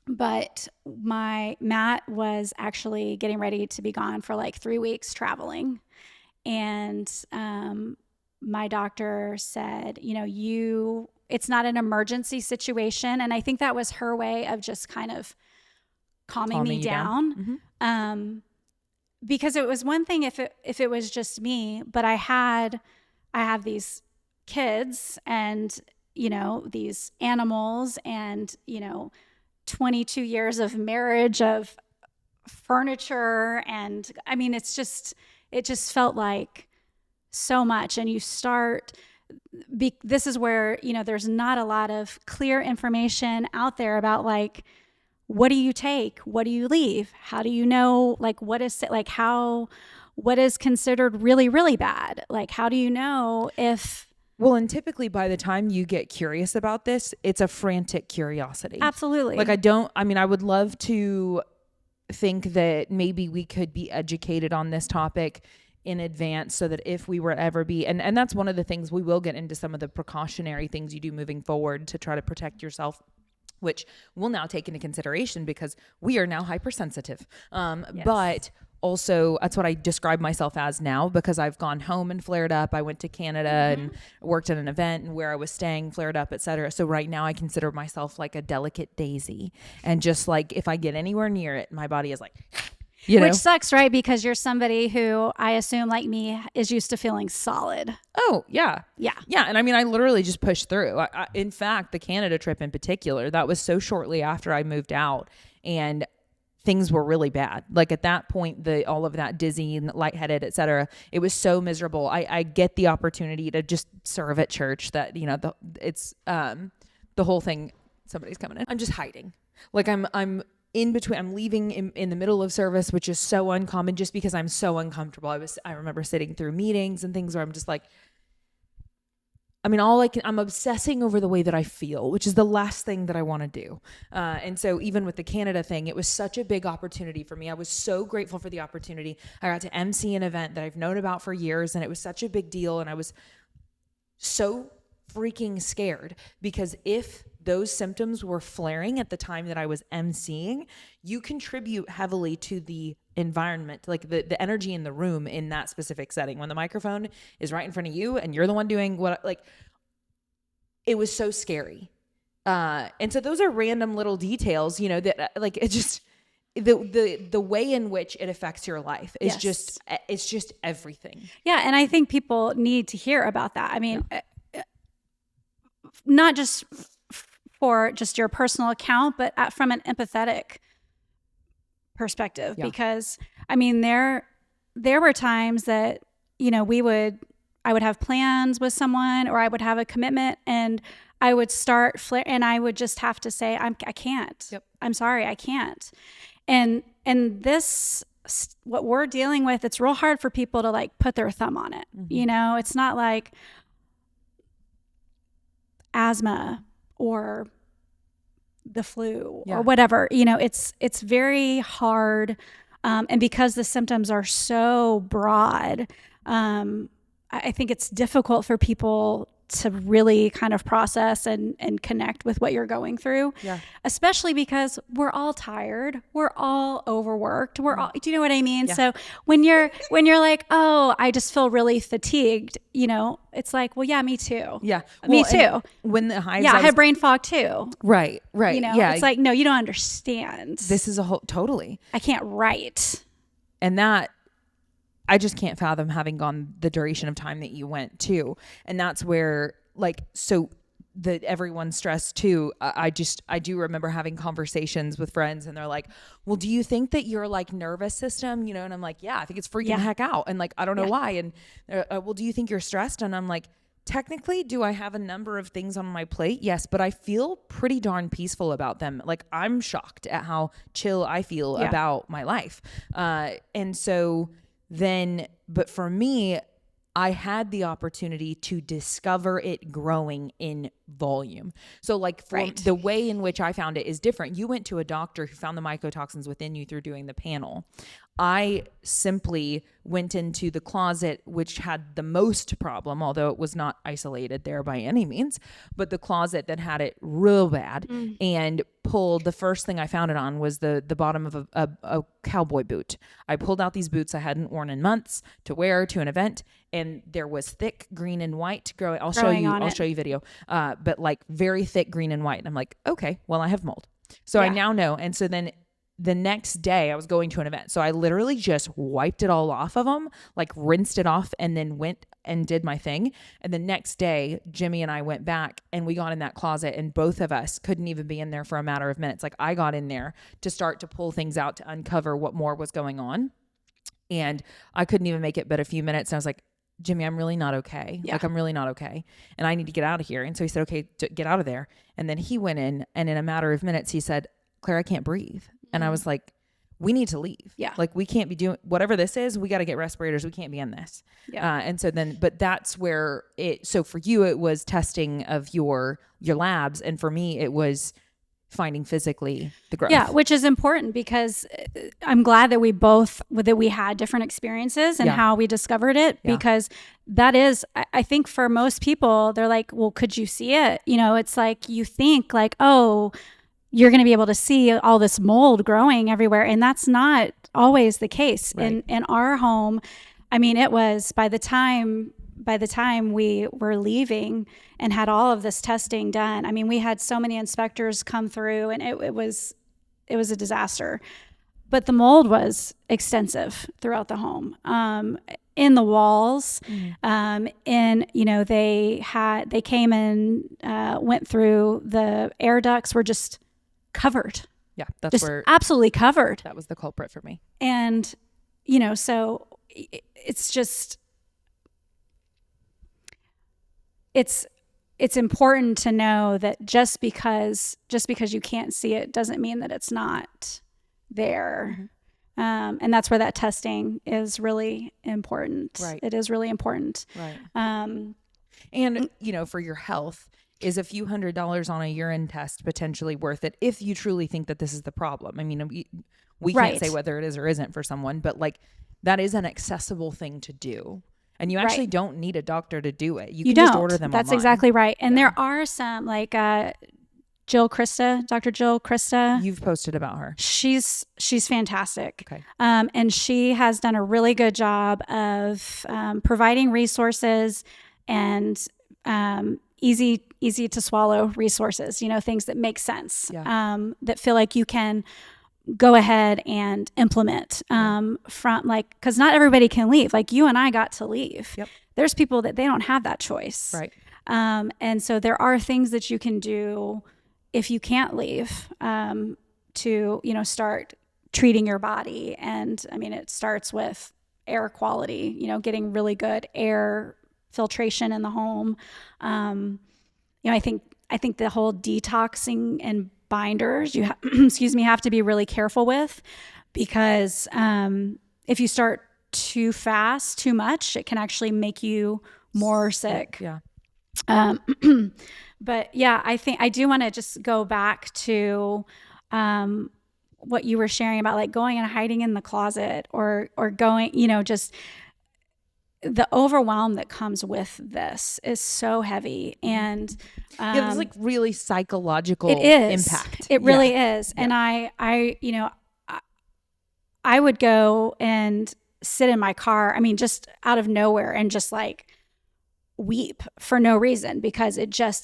But my Matt was actually getting ready to be gone for like 3 weeks traveling. And my doctor said, it's not an emergency situation. And I think that was her way of just kind of calming me down. Because it was one thing if it was just me, but I have these kids and, these animals and, 22 years of marriage, of furniture. And I mean, it just felt like so much. And you this is where, there's not a lot of clear information out there about like, what do you take? What do you leave? How do you know, like, what is considered really, really bad? Like, how do you know if... Well, and typically by the time you get curious about this, it's a frantic curiosity. Absolutely. Like, I would love to think that maybe we could be educated on this topic in advance so that if we were to ever be, and that's one of the things, we will get into some of the precautionary things you do moving forward to try to protect yourself, which we'll now take into consideration because we are now hypersensitive. But also that's what I describe myself as now because I've gone home and flared up. I went to Canada and worked at an event and where I was staying flared up, et cetera. So right now I consider myself like a delicate daisy. And just like, if I get anywhere near it, my body is like, Which sucks, right? Because you're somebody who I assume, like me, is used to feeling solid. Oh, yeah. Yeah. Yeah. And I mean, I literally just pushed through. In fact, the Canada trip in particular, that was so shortly after I moved out and things were really bad. Like at that point, all of that dizzy and lightheaded, et cetera, it was so miserable. I get the opportunity to just serve at church that, it's the whole thing. Somebody's coming in. I'm just hiding. Like I'm in between, I'm leaving in the middle of service, which is so uncommon just because I'm so uncomfortable. I remember sitting through meetings and things where I'm just like, I'm obsessing over the way that I feel, which is the last thing that I want to do. And so even with the Canada thing, it was such a big opportunity for me. I was so grateful for the opportunity. I got to MC an event that I've known about for years, and it was such a big deal. And I was so freaking scared because if those symptoms were flaring at the time that I was emceeing, you contribute heavily to the environment, like the energy in the room in that specific setting. When the microphone is right in front of you and you're the one doing it was so scary. And so those are random little details, that like, it just, the way in which it affects your life is it's just everything. Yeah. And I think people need to hear about that. I mean, not just for just your personal account, but from an empathetic perspective, because I mean, there were times that, I would have plans with someone or I would have a commitment and I would start and I would just have to say, I can't, I'm sorry, I can't. And this, what we're dealing with, it's real hard for people to like put their thumb on it. It's not like asthma or the flu or whatever, it's very hard. And because the symptoms are so broad, I think it's difficult for people to really kind of process and connect with what you're going through, especially because we're all tired. We're all overworked. Do you know what I mean? Yeah. So when you're like, oh, I just feel really fatigued, it's like, well, yeah, me too. Yeah. Me too. When the hives, I had brain fog too. Right. It's like, no, you don't understand. This is totally. I can't write. And that, I just can't fathom having gone the duration of time that you went to. And that's where everyone's stressed too. I do remember having conversations with friends and they're like, well, do you think that your like nervous system, and I'm like, yeah, I think it's freaking heck out. And like, I don't know why. And well, do you think you're stressed? And I'm like, technically, do I have a number of things on my plate? Yes, but I feel pretty darn peaceful about them. Like, I'm shocked at how chill I feel about my life. And so then, but for me, I had the opportunity to discover it growing in volume. So like the way in which I found it is different. You went to a doctor who found the mycotoxins within you through doing the panel. I simply went into the closet, which had the most problem, although it was not isolated there by any means, but the closet that had it real bad, and pulled, the first thing I found it on was the bottom of a cowboy boot. I pulled out these boots I hadn't worn in months to wear to an event, and there was thick green and white growing. I'll show you video, but like very thick green and white. And I'm like, okay, well, I have mold. So I now know. And so then the next day I was going to an event. So I literally just wiped it all off of them, like rinsed it off, and then went and did my thing. And the next day, Jimmy and I went back and we got in that closet, and both of us couldn't even be in there for a matter of minutes. Like, I got in there to start to pull things out to uncover what more was going on. And I couldn't even make it but a few minutes. And I was like, Jimmy, I'm really not okay. Like, I'm really not okay. And I need to get out of here. And so he said, okay, get out of there. And then he went in, and in a matter of minutes, he said, Claire, I can't breathe. And I was like, we need to leave. Yeah. Like, we can't be doing whatever this is. We got to get respirators. We can't be in this. Yeah. And so then, but that's where so for you, it was testing of your labs. And for me, it was finding physically the growth. Yeah. Which is important, because I'm glad that we had different experiences and how we discovered it, because that is, I think for most people, they're like, well, could you see it? You know, it's like, you think like, oh, you're going to be able to see all this mold growing everywhere. And that's not always the case. Right. In our home, I mean, it was by the time we were leaving and had all of this testing done, I mean, we had so many inspectors come through, and it was a disaster. But the mold was extensive throughout the home. In the walls, they came and went through, the air ducts were just covered. Yeah, that's just where absolutely covered. That was the culprit for me. And so it's just, it's important to know that just because you can't see it doesn't mean that it's not there. Mm-hmm. And that's where that testing is really important. Right. It is really important. Right. And for your health, is a few $100s on a urine test potentially worth it if you truly think that this is the problem? I mean, we can't say whether it is or isn't for someone, but like, that is an accessible thing to do. And you actually don't need a doctor to do it. You can just order them That's online. Exactly right. And there are some, like Dr. Jill Christa. You've posted about her. She's fantastic. Okay. And she has done a really good job of providing resources and easy to swallow resources, things that make sense, that feel like you can go ahead and implement because not everybody can leave. Like, you and I got to leave. Yep. There's people that they don't have that choice. Right. And so there are things that you can do if you can't leave, to, start treating your body. And I mean, it starts with air quality, getting really good air filtration in the home. I think the whole detoxing and binders you have to be really careful with, because if you start too fast, too much, it can actually make you more sick. Yeah. But yeah, I think I do want to just go back to what you were sharing about, like, going and hiding in the closet or going, just the overwhelm that comes with this is so heavy. And it's like really psychological impact. It really is. Yeah. And I would go and sit in my car, I mean, just out of nowhere, and just like weep for no reason, because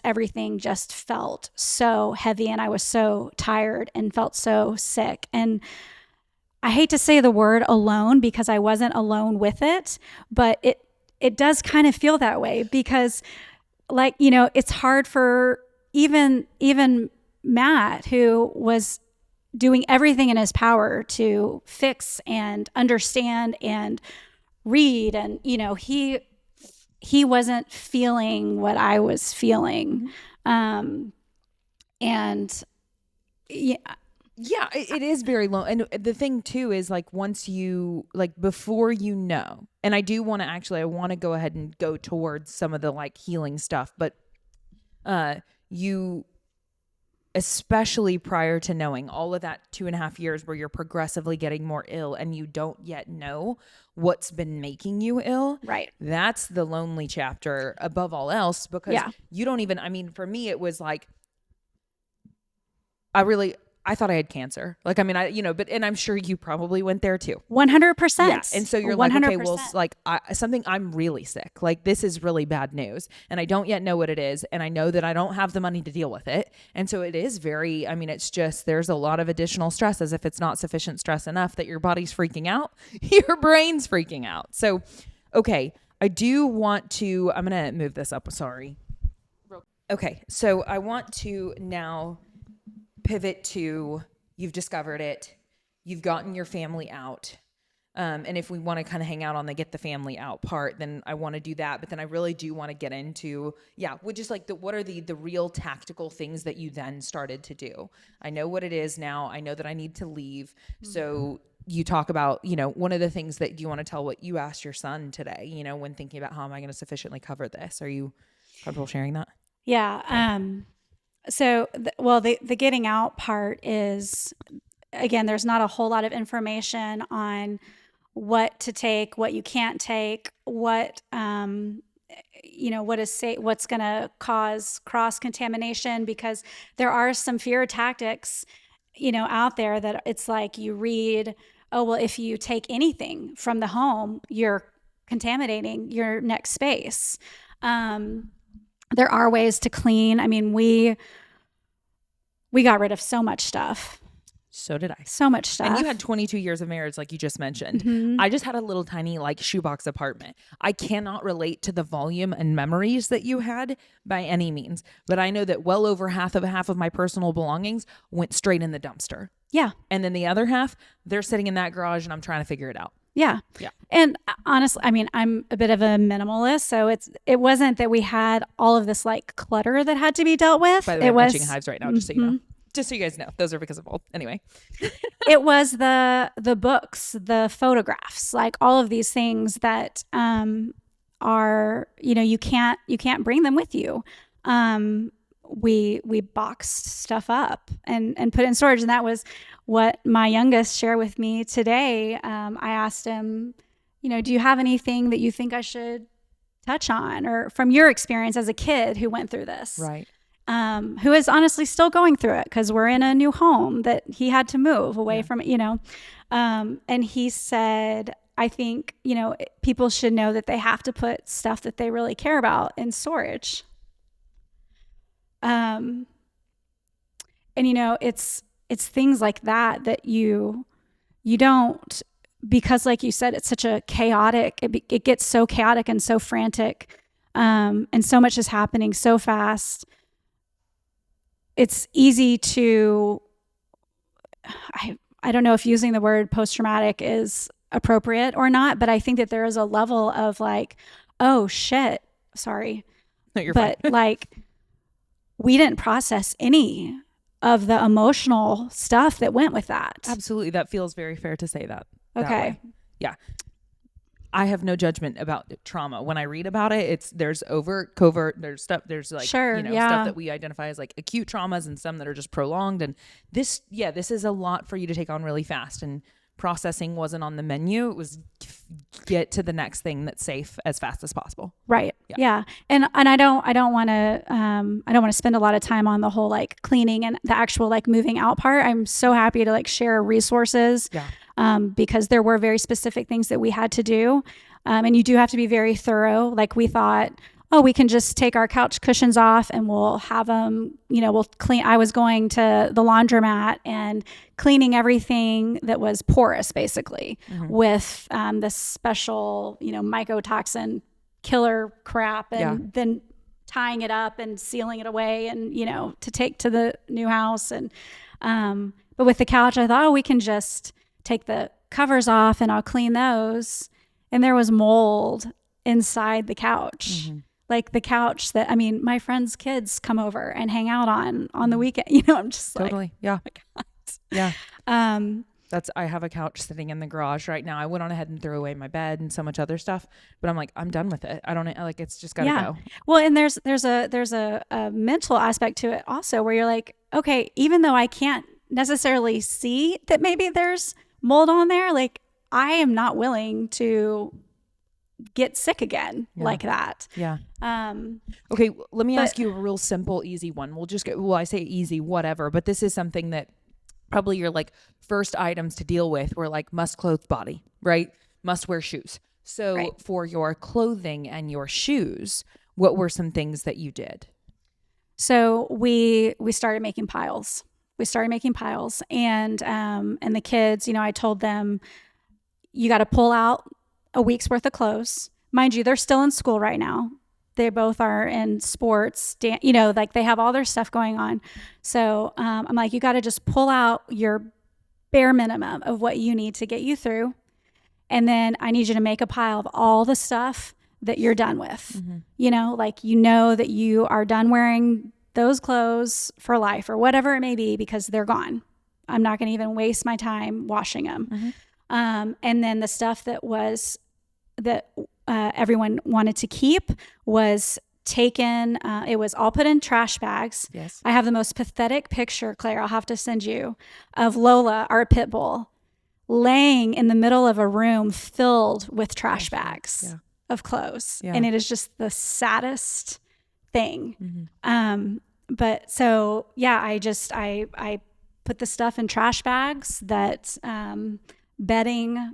everything just felt so heavy, and I was so tired and felt so sick. And I hate to say the word alone, because I wasn't alone with it, but it does kind of feel that way, because, like, it's hard for even Matt, who was doing everything in his power to fix and understand and read, and he wasn't feeling what I was feeling. And yeah. Yeah, it is very low. And the thing too is like once you like before you know, and I do want to I want to go ahead and go towards some of the like healing stuff, but you, especially prior to knowing all of that 2.5 years where you're progressively getting more ill and you don't yet know what's been making you ill. Right. That's the lonely chapter above all else, because you don't even, I mean, for me, it was like, I thought I had cancer. Like, I mean, and I'm sure you probably went there too. 100%. Yeah. And so you're 100%. like, okay, well, like I'm really sick. Like this is really bad news and I don't yet know what it is. And I know that I don't have the money to deal with it. And so it is very, I mean, it's just, there's a lot of additional stress, as if it's not sufficient stress enough that your body's freaking out, your brain's freaking out. So, okay. I do want to, I'm going to move this up. Sorry. Okay. So I want to now pivot to, you've discovered it, you've gotten your family out. And if we want to kind of hang out on the get the family out part, then I want to do that. But then I really do want to get into, with just like what are the real tactical things that you then started to do? I know what it is now. I know that I need to leave. Mm-hmm. So you talk about, one of the things that, do you want to tell what you asked your son today, when thinking about how am I going to sufficiently cover this? Are you comfortable sharing that? Yeah. So, the getting out part is, again, there's not a whole lot of information on what to take, what you can't take, what what's going to cause cross-contamination, because there are some fear tactics, out there that it's like you read, oh, well, if you take anything from the home, you're contaminating your next space. There are ways to clean. I mean, we got rid of so much stuff. So did I. So much stuff. And you had 22 years of marriage, like you just mentioned. Mm-hmm. I just had a little tiny like shoebox apartment. I cannot relate to the volume and memories that you had by any means, but I know that well over half of my personal belongings went straight in the dumpster. Yeah. And then the other half, they're sitting in that garage and I'm trying to figure it out. Yeah. Yeah. And honestly, I mean, I'm a bit of a minimalist, so it wasn't that we had all of this like clutter that had to be dealt with. By the way, I'm mentioning hives right now, just so you know. Just so you guys know, those are because of old. Anyway. It was the books, the photographs, like all of these things that are, you can't bring them with you. We boxed stuff up and put it in storage. And that was what my youngest shared with me today. I asked him, do you have anything that you think I should touch on, or from your experience as a kid who went through this? Right. Who is honestly still going through it, because we're in a new home that he had to move away from, and he said, I think, people should know that they have to put stuff that they really care about in storage. And it's things like that you don't, because like you said, it's such a chaotic, it gets so chaotic and so frantic, and so much is happening so fast. It's easy to, I don't know if using the word post-traumatic is appropriate or not, but I think that there is a level of like, oh shit, sorry. No, you're but fine. Like, we didn't process any of the emotional stuff that went with that. Absolutely. That feels very fair to say that. Okay. Yeah. I have no judgment about trauma. When I read about it, there's overt, covert, there's stuff, there's like, stuff that we identify as like acute traumas and some that are just prolonged. And this is a lot for you to take on really fast, and processing wasn't on the menu. It was get to the next thing that's safe as fast as possible. Right. Yeah. And I don't want to spend a lot of time on the whole like cleaning and the actual like moving out part. I'm so happy to like share resources. Yeah. Because there were very specific things that we had to do. And you do have to be very thorough. Like we thought, oh, we can just take our couch cushions off and we'll have them, we'll clean. I was going to the laundromat and cleaning everything that was porous, basically, with this special, mycotoxin killer crap, and then tying it up and sealing it away and, to take to the new house. And but with the couch, I thought, oh, we can just take the covers off and I'll clean those. And there was mold inside the couch. Mm-hmm. Like the couch that, I mean, my friends' kids come over and hang out on the weekend. You know, I'm just totally. like, Yeah. oh my God. Yeah. I have a couch sitting in the garage right now. I went on ahead and threw away my bed and so much other stuff, but I'm like, I'm done with it. I don't like, it's just gotta go. Well, and there's a mental aspect to it also where you're like, okay, even though I can't necessarily see that maybe there's mold on there, like I am not willing to get sick again like that. Yeah. Okay. Let me ask you a real simple, easy one. I say easy, whatever, but this is something that probably your like first items to deal with were like must clothe body, right? Must wear shoes. So for your clothing and your shoes, what were some things that you did? So we started making piles. And the kids, you know, I told them, you got to pull out a week's worth of clothes. Mind you, they're still in school right now. They both are in sports, you know, like they have all their stuff going on. So I'm like, you got to just pull out your bare minimum of what you need to get you through. And then I need you to make a pile of all the stuff that you're done with. Mm-hmm. You know, like, you know that you are done wearing those clothes for life or whatever it may be, because they're gone. I'm not going to even waste my time washing them. Mm-hmm. And then the stuff that everyone wanted to keep was taken. It was all put in trash bags. Yes. I have the most pathetic picture, Claire, I'll have to send you, of Lola, our pit bull, laying in the middle of a room filled with trash bags of clothes. Yeah. And it is just the saddest thing. Mm-hmm. But so, yeah, I put the stuff in trash bags, that bedding,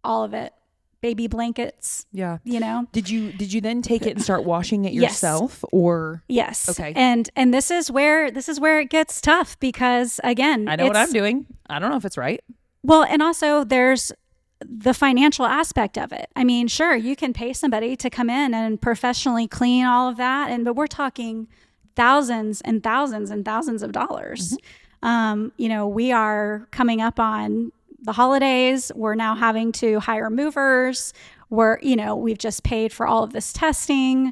all of it. Baby blankets. Yeah. You know. Did you then take it and start washing it yourself? Yes. Or yes. Okay. And this is where it gets tough, because again, I know what I'm doing. I don't know if it's right. Well, and also there's the financial aspect of it. I mean, sure, you can pay somebody to come in and professionally clean all of that, but we're talking thousands and thousands and thousands of dollars. Mm-hmm. You know, we are coming up on the holidays. We're now having to hire movers. We've just paid for all of this testing.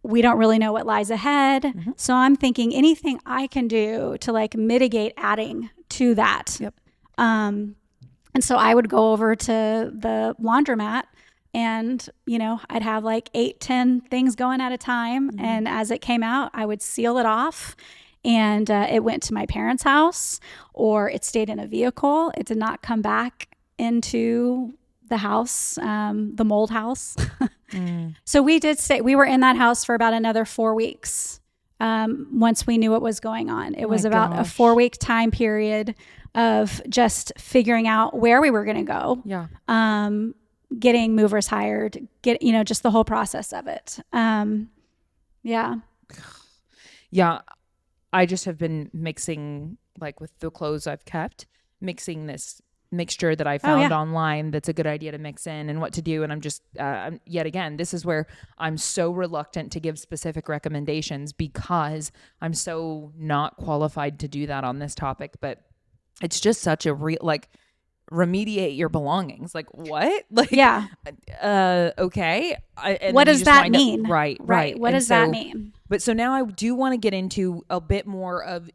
We don't really know what lies ahead. Mm-hmm. So I'm thinking anything I can do to like mitigate adding to that. Yep. And so I would go over to the laundromat, and, you know, I'd have like 8-10 things going at a time. Mm-hmm. And as it came out, I would seal it off. And it went to my parents' house, or it stayed in a vehicle. It did not come back into the house, the mold house. So we were in that house for about another 4 weeks. Once we knew what was going on, it was about a 4-week time period of just figuring out where we were going to go. Yeah. Getting movers hired, just the whole process of it. Yeah. Yeah. I just have been mixing, like with the clothes I've kept, mixing this mixture that I found online that's a good idea to mix in and what to do. And I'm just, yet again, this is where I'm so reluctant to give specific recommendations, because I'm so not qualified to do that on this topic. But it's just such a remediate your belongings. Like, what? Like, yeah. Okay. What does that mean? Right. What does that mean? But so now I do want to get into a bit more of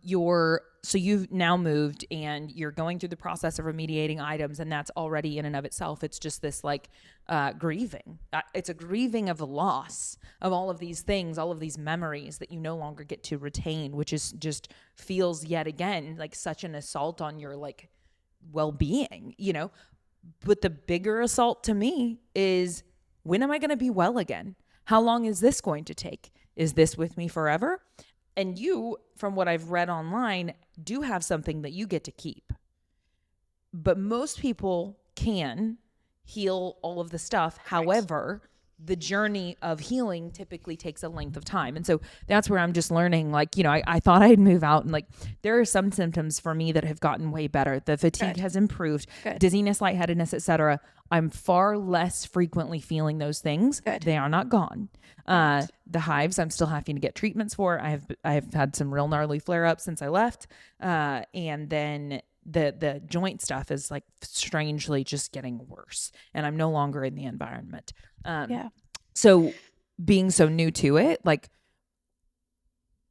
so you've now moved and you're going through the process of remediating items, and that's already in and of itself. It's just this like grieving. It's a grieving of the loss of all of these things, all of these memories that you no longer get to retain, which is just feels yet again like such an assault on your like well-being, you know. But the bigger assault to me is, when am I going to be well again? How long is this going to take? Is this with me forever? And you, from what I've read online, do have something that you get to keep. But most people can heal all of the stuff. However, the journey of healing typically takes a length of time. And so that's where I'm just learning, like, you know, I thought I'd move out, and like, there are some symptoms for me that have gotten way better. The fatigue has improved, dizziness, lightheadedness, etc. I'm far less frequently feeling those things. They are not gone. The hives, I'm still having to get treatments for. I have had some real gnarly flare-ups since I left. And then the joint stuff is like strangely just getting worse, and I'm no longer in the environment. So being so new to it, like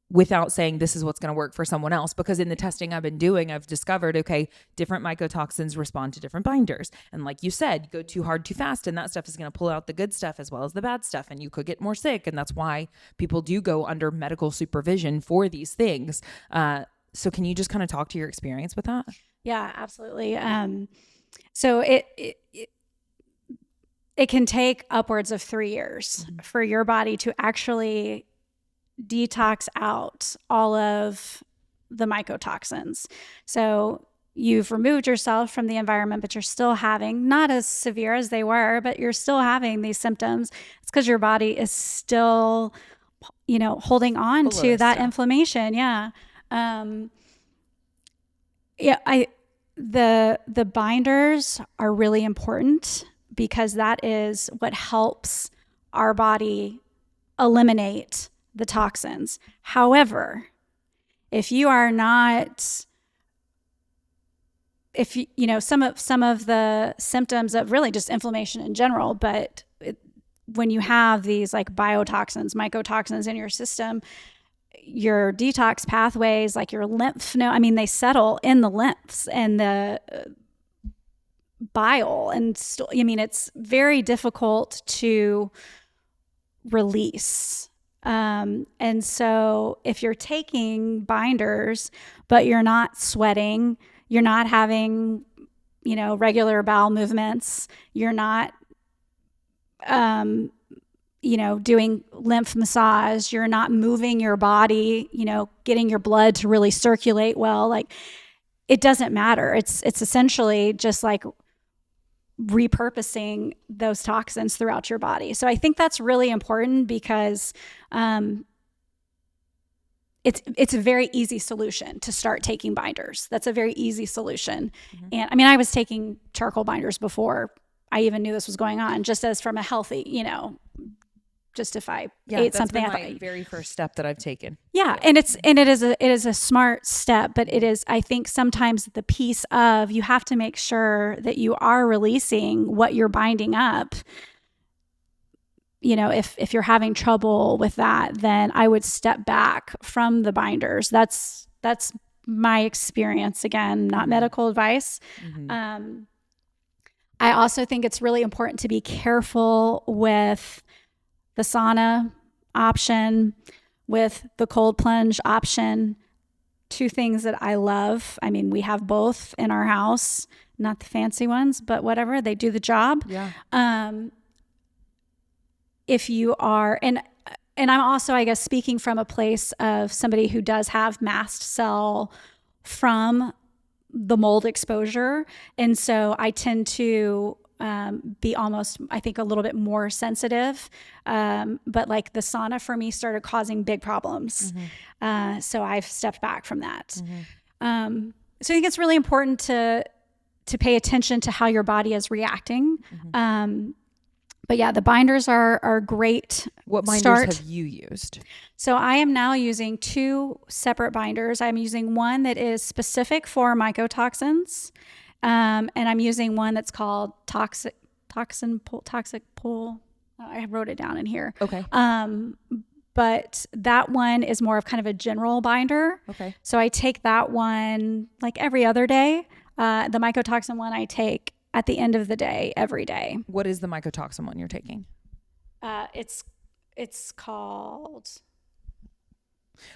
without saying this is what's going to work for someone else, because in the testing I've been doing, I've discovered, okay, different mycotoxins respond to different binders. And like you said, go too hard, too fast, and that stuff is going to pull out the good stuff as well as the bad stuff. And you could get more sick. And that's why people do go under medical supervision for these things. So can you just kind of talk to your experience with that? Yeah, absolutely. So it can take upwards of 3 years for your body to actually detox out all of the mycotoxins. So you've removed yourself from the environment, but you're still having, not as severe as they were, but you're still having these symptoms. It's because your body is still, holding on to that inflammation. Yeah. The binders are really important because that is what helps our body eliminate the toxins. However, if you are not, some of the symptoms of really just inflammation in general, but when you have these like biotoxins, mycotoxins in your system, your detox pathways, like your lymph node, they settle in the lymphs and the bile, and it's very difficult to release. And so if you're taking binders, but you're not sweating, you're not having, regular bowel movements, you're not, doing lymph massage, you're not moving your body, getting your blood to really circulate well, like it doesn't matter. It's essentially just like repurposing those toxins throughout your body. So I think that's really important because it's a very easy solution to start taking binders. That's a very easy solution. And I was taking charcoal binders before I even knew this was going on, just as from a healthy, just if I ate something. That's my very first step that I've taken. Yeah. And it is a smart step, but it is, I think sometimes the piece of, you have to make sure that you are releasing what you're binding up. If you're having trouble with that, then I would step back from the binders. That's my experience. Again, not medical advice. I also think it's really important to be careful with the sauna option, with the cold plunge option. Two things that I love. We have both in our house, not the fancy ones, but whatever, they do the job. Yeah. If you are, and I'm also, I guess, speaking from a place of somebody who does have mast cell from the mold exposure. And so I tend to be almost, I think, a little bit more sensitive. But like the sauna for me started causing big problems. So I've stepped back from that. So I think it's really important to pay attention to how your body is reacting. But yeah, the binders are great. What binders have you used? So I am now using 2 separate binders. I'm using one that is specific for mycotoxins. And I'm using one that's called toxic pull. I wrote it down in here. Okay. But that one is more of kind of a general binder. Okay. So I take that one like every other day. The mycotoxin one I take at the end of the day, every day. What is the mycotoxin one you're taking? It's called...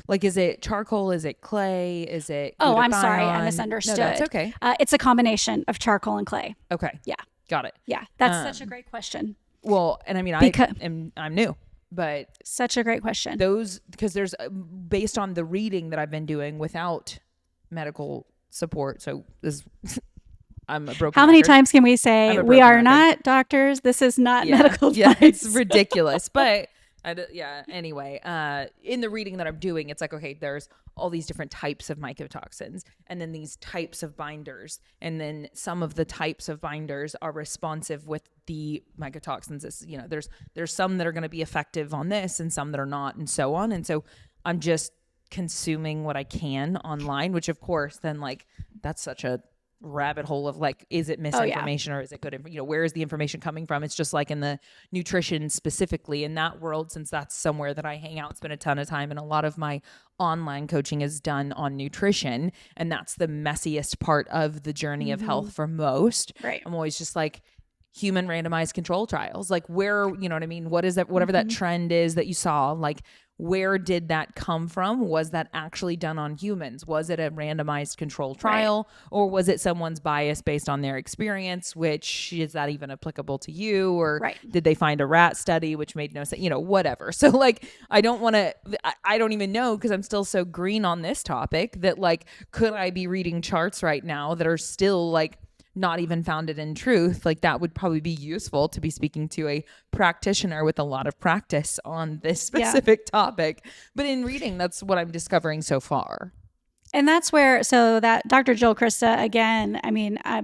Like, is it charcoal? Is it clay? Is it glutathione? Oh, I'm sorry. I misunderstood. No, that's okay. It's a combination of charcoal and clay. Okay. Yeah. Got it. Yeah. That's such a great question. Well, and I'm new, but such a great question. Because there's, based on the reading that I've been doing without medical support. So I'm a broken How record. many times can we say we are not doctors? This is not medical advice. Yeah, it's ridiculous. But anyway, in the reading that I'm doing, it's like, okay, there's all these different types of mycotoxins and then these types of binders. And then some of the types of binders are responsive with the mycotoxins. It's, there's some that are going to be effective on this and some that are not, and so on. And so I'm just consuming what I can online, which of course then, like, that's such a rabbit hole of like, is it misinformation or is it good? Where is the information coming from? It's just like in the nutrition specifically in that world, since that's somewhere that I hang out, spend a ton of time. And a lot of my online coaching is done on nutrition. And that's the messiest part of the journey of health for most. Right. I'm always just like, human randomized control trials, like where, you know what I mean? What is that, whatever that trend is that you saw, like where did that come from? Was that actually done on humans? Was it a randomized control trial or was it someone's bias based on their experience, which is that even applicable to you? Or did they find a rat study, which made no sense, whatever. So like, I don't even know, because I'm still so green on this topic that like, could I be reading charts right now that are still like, not even founded in truth? Like that would probably be useful to be speaking to a practitioner with a lot of practice on this specific topic. But in reading, that's what I'm discovering so far. And that's where, so that Dr. Jill Krista, again, I mean, I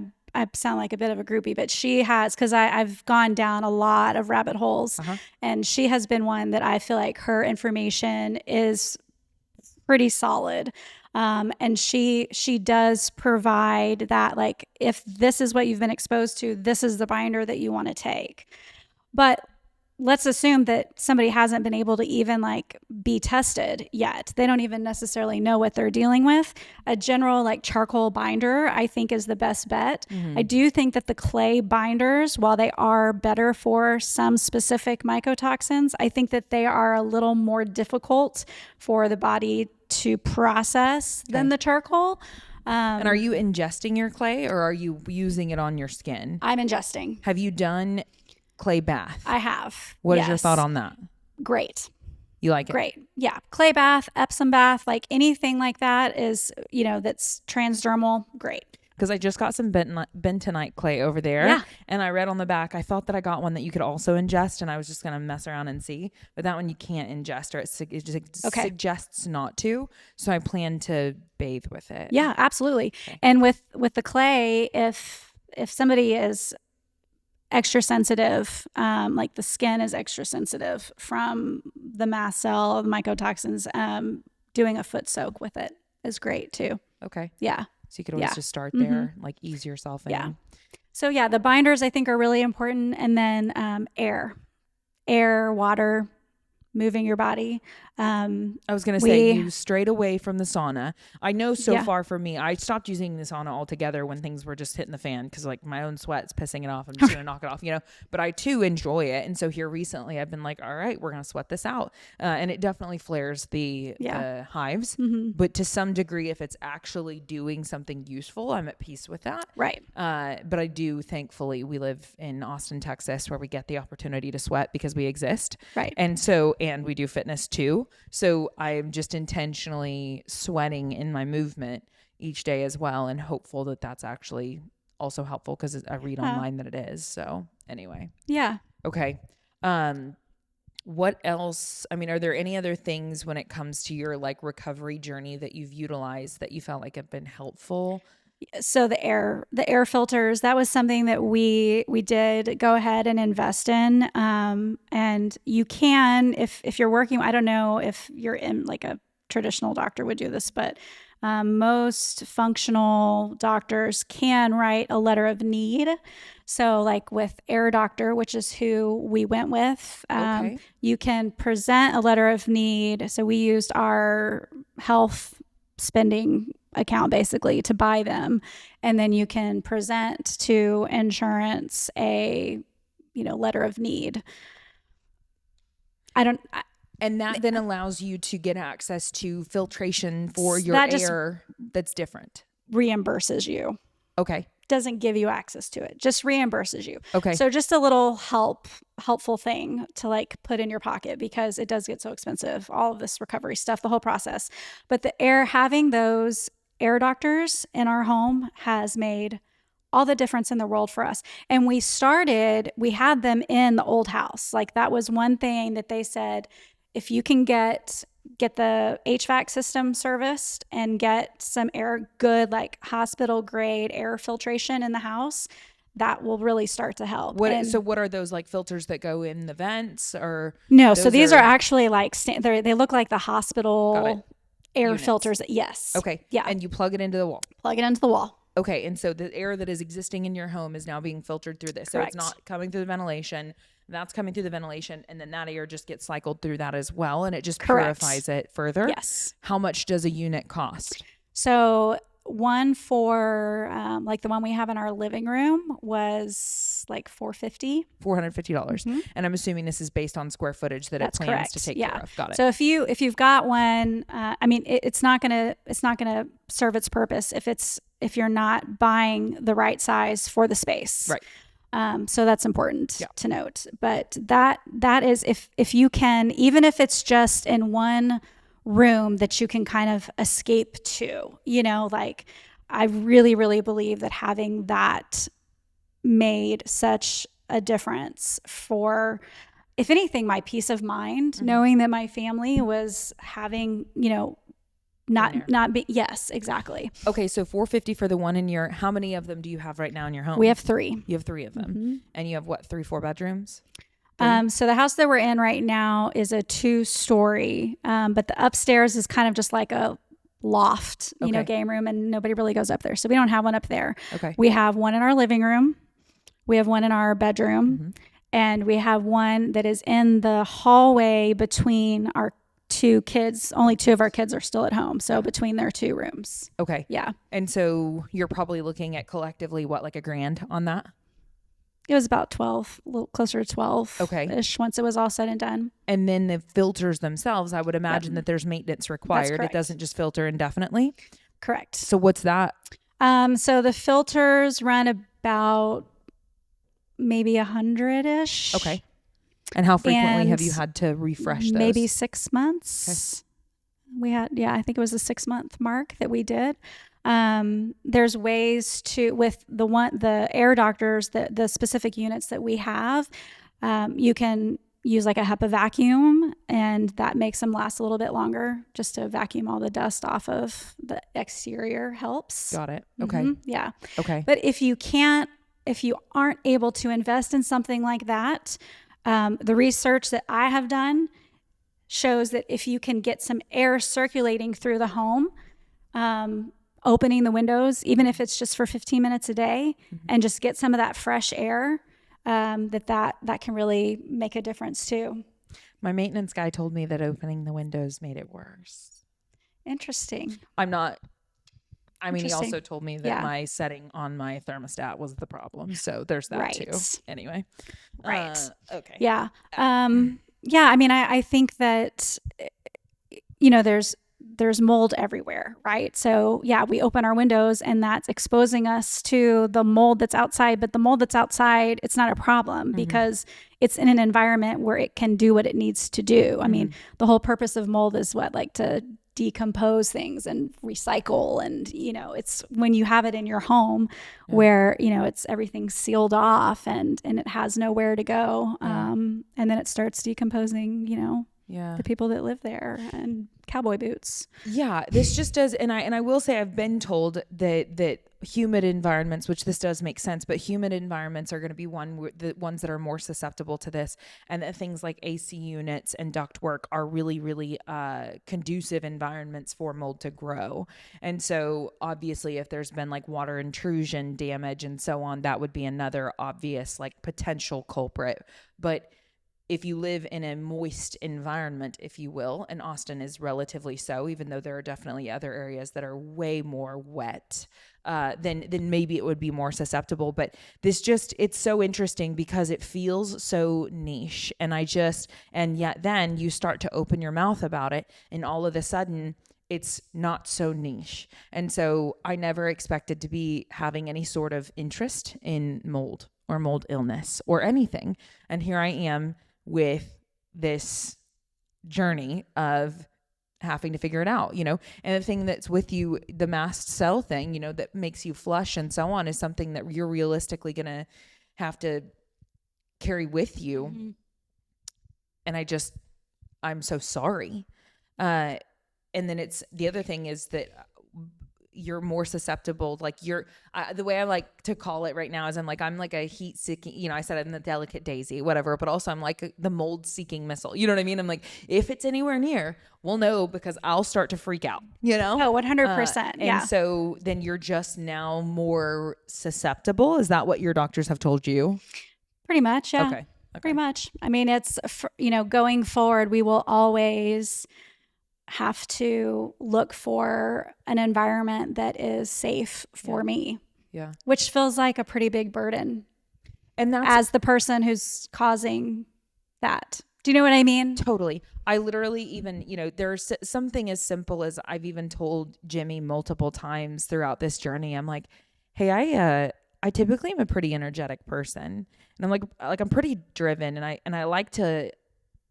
sound like a bit of a groupie, but she has, because I've gone down a lot of rabbit holes, and she has been one that I feel like her information is pretty solid. And she does provide that, like, if this is what you've been exposed to, this is the binder that you want to take. But let's assume that somebody hasn't been able to even like be tested yet. They don't even necessarily know what they're dealing with. A general like charcoal binder, I think, is the best bet. I do think that the clay binders, while they are better for some specific mycotoxins, I think that they are a little more difficult for the body to process than the charcoal. And are you ingesting your clay or are you using it on your skin? I'm ingesting. Have you done clay bath? I have. What is your thought on that? Great. You like it? Great. Yeah. Clay bath, Epsom bath, like anything like that is, that's transdermal. Great. Because I just got some bentonite clay over there. Yeah. And I read on the back, I thought that I got one that you could also ingest, and I was just going to mess around and see. But that one you can't ingest, or it just suggests not to. So I plan to bathe with it. Yeah, absolutely. Okay. And with the clay, if somebody is extra sensitive, like the skin is extra sensitive from the mast cell, the mycotoxins, doing a foot soak with it is great too. Okay. Yeah. So you could always just start there, like ease yourself in. Yeah. So yeah, the binders I think are really important. And then air, water, moving your body. I was going to say, you strayed away from the sauna. I know so far for me, I stopped using the sauna altogether when things were just hitting the fan, because like my own sweat's pissing it off. I'm just going to knock it off, but I too enjoy it. And so here recently I've been like, all right, we're going to sweat this out. And it definitely flares the hives, but to some degree, if it's actually doing something useful, I'm at peace with that. Right. But I do, thankfully, we live in Austin, Texas, where we get the opportunity to sweat because we exist. Right. And we do fitness too. So I'm just intentionally sweating in my movement each day as well, and hopeful that that's actually also helpful, because I read online that it is. So anyway. Yeah. Okay. What else? I mean, are there any other things when it comes to your like recovery journey that you've utilized that you felt like have been helpful? So the air filters, that was something that we did go ahead and invest in. And you can, if you're working, I don't know if you're in like a traditional doctor would do this, but most functional doctors can write a letter of need. So like with Air Doctor, which is who we went with, you can present a letter of need. So we used our health spending account basically to buy them, and then you can present to insurance a letter of need. And that then allows you to get access to filtration for your air that's different. Reimburses you. Okay. Doesn't give you access to it, just reimburses you. Okay. So just a little helpful thing to like put in your pocket, because it does get so expensive, all of this recovery stuff, the whole process. But having those Air Doctors in our home has made all the difference in the world for us. And we had them in the old house. Like that was one thing that they said, if you can get the HVAC system serviced and get some good, like hospital grade air filtration in the house, that will really start to help. So what are those like filters that go in the vents or? No, so these are actually like, they look like the hospital air units. filters. Yes. Okay. Yeah. And you plug it into the wall. Plug it into the wall. Okay. And so the air that is existing in your home is now being filtered through this. Correct. So it's not coming through the ventilation. That's coming through the ventilation. And then that air just gets cycled through that as well. And it just purifies it further. Yes. How much does a unit cost? So one for like the one we have in our living room was like $450. $450. And I'm assuming this is based on square footage that That's it plans correct. to take Yeah. care of. Got it. So if you've got one, I mean, it's not gonna serve its purpose if you're not buying the right size for the space. Right. So that's important to note. But that is if you can, even if it's just in one room that you can kind of escape to, like I really, really believe that having that made such a difference for, if anything, my peace of mind, knowing that my family was having, not be, yes, exactly. Okay. So $450 for the one in your, how many of them do you have right now in your home? We have 3. You have 3 of them. And you have what, 3-4 bedrooms? So the house that we're in right now is a 2-story, but the upstairs is kind of just like a loft, game room, and nobody really goes up there. So we don't have one up there. Okay. We have one in our living room. We have one in our bedroom, and we have one that is in the hallway between our 2 kids. Only 2 of our kids are still at home. So between their 2 rooms. Okay. Yeah. And so you're probably looking at collectively what, like $1,000 on that? It was about 12, a little closer to 12 ish once it was all said and done. And then the filters themselves, I would imagine that there's maintenance required. It doesn't just filter indefinitely. Correct. So what's that? So the filters run about maybe 100-ish. Okay. And how frequently have you had to refresh those? Maybe 6 months. Okay. We had, I think it was the 6-month mark that we did. There's ways to, with the air doctors, the specific units that we have, you can use like a HEPA vacuum, and that makes them last a little bit longer, just to vacuum all the dust off of the exterior helps. Got it. Okay. Yeah. Okay. But if you aren't able to invest in something like that, the research that I have done shows that if you can get some air circulating through the home, opening the windows, even if it's just for 15 minutes a day, and just get some of that fresh air, that can really make a difference too. My maintenance guy told me that opening the windows made it worse. Interesting. He also told me that my setting on my thermostat was the problem. So there's that too. Anyway. Right. Okay. Yeah. I think that, there's mold everywhere, right? So we open our windows, and that's exposing us to the mold that's outside, but the mold that's outside, it's not a problem because it's in an environment where it can do what it needs to do. I mean, the whole purpose of mold is to decompose things and recycle. And, it's when you have it in your home where, it's everything sealed off and it has nowhere to go. And then it starts decomposing, the people that live there, and cowboy boots. Yeah, this just does. And I will say, I've been told that humid environments, which this does make sense, but humid environments are going to be the ones that are more susceptible to this, and that things like AC units and ductwork are really, really conducive environments for mold to grow. And so obviously if there's been like water intrusion damage and so on, that would be another obvious like potential culprit. But if you live in a moist environment, if you will, and Austin is relatively so, even though there are definitely other areas that are way more wet, then maybe it would be more susceptible. But it's so interesting because it feels so niche. And yet then you start to open your mouth about it, and all of a sudden it's not so niche. And so I never expected to be having any sort of interest in mold or mold illness or anything. And here I am with this journey of having to figure it out, and the thing that's with you, the mast cell thing, that makes you flush and so on, is something that you're realistically going to have to carry with you. And I'm so sorry. And then the other thing is that, you're more susceptible. Like the way I like to call it right now is I'm like a heat seeking, you know, I said I'm the delicate daisy, whatever, but also I'm like the mold seeking missile. You know what I mean? I'm like, if it's anywhere near, we'll know because I'll start to freak out, you know? Oh, 100%. Yeah. And so then you're just now more susceptible. Is that what your doctors have told you? Pretty much. Yeah. Okay. Pretty much. I mean, it's, you know, going forward, we will always have to look for an environment that is safe for me. Yeah. Which feels like a pretty big burden. And that's as the person who's causing that. Do you know what I mean? Totally. I literally even, you know, there's something as simple as I've even told Jimmy multiple times throughout this journey. I'm like, hey, I typically am a pretty energetic person, and I'm like I'm pretty driven, and I like to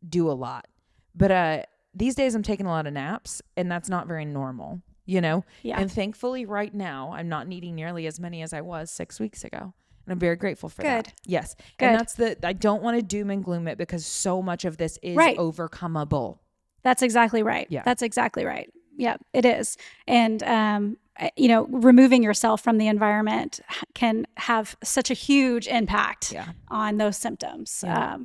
do a lot, but these days I'm taking a lot of naps, and that's not very normal, you know? Yeah. And thankfully right now I'm not needing nearly as many as I was 6 weeks ago. And I'm very grateful for that. Yes. Good. And I don't want to doom and gloom it because so much of this is overcomeable. That's exactly right. Yeah. That's exactly right. Yeah, it is. And, you know, removing yourself from the environment can have such a huge impact on those symptoms. Yeah.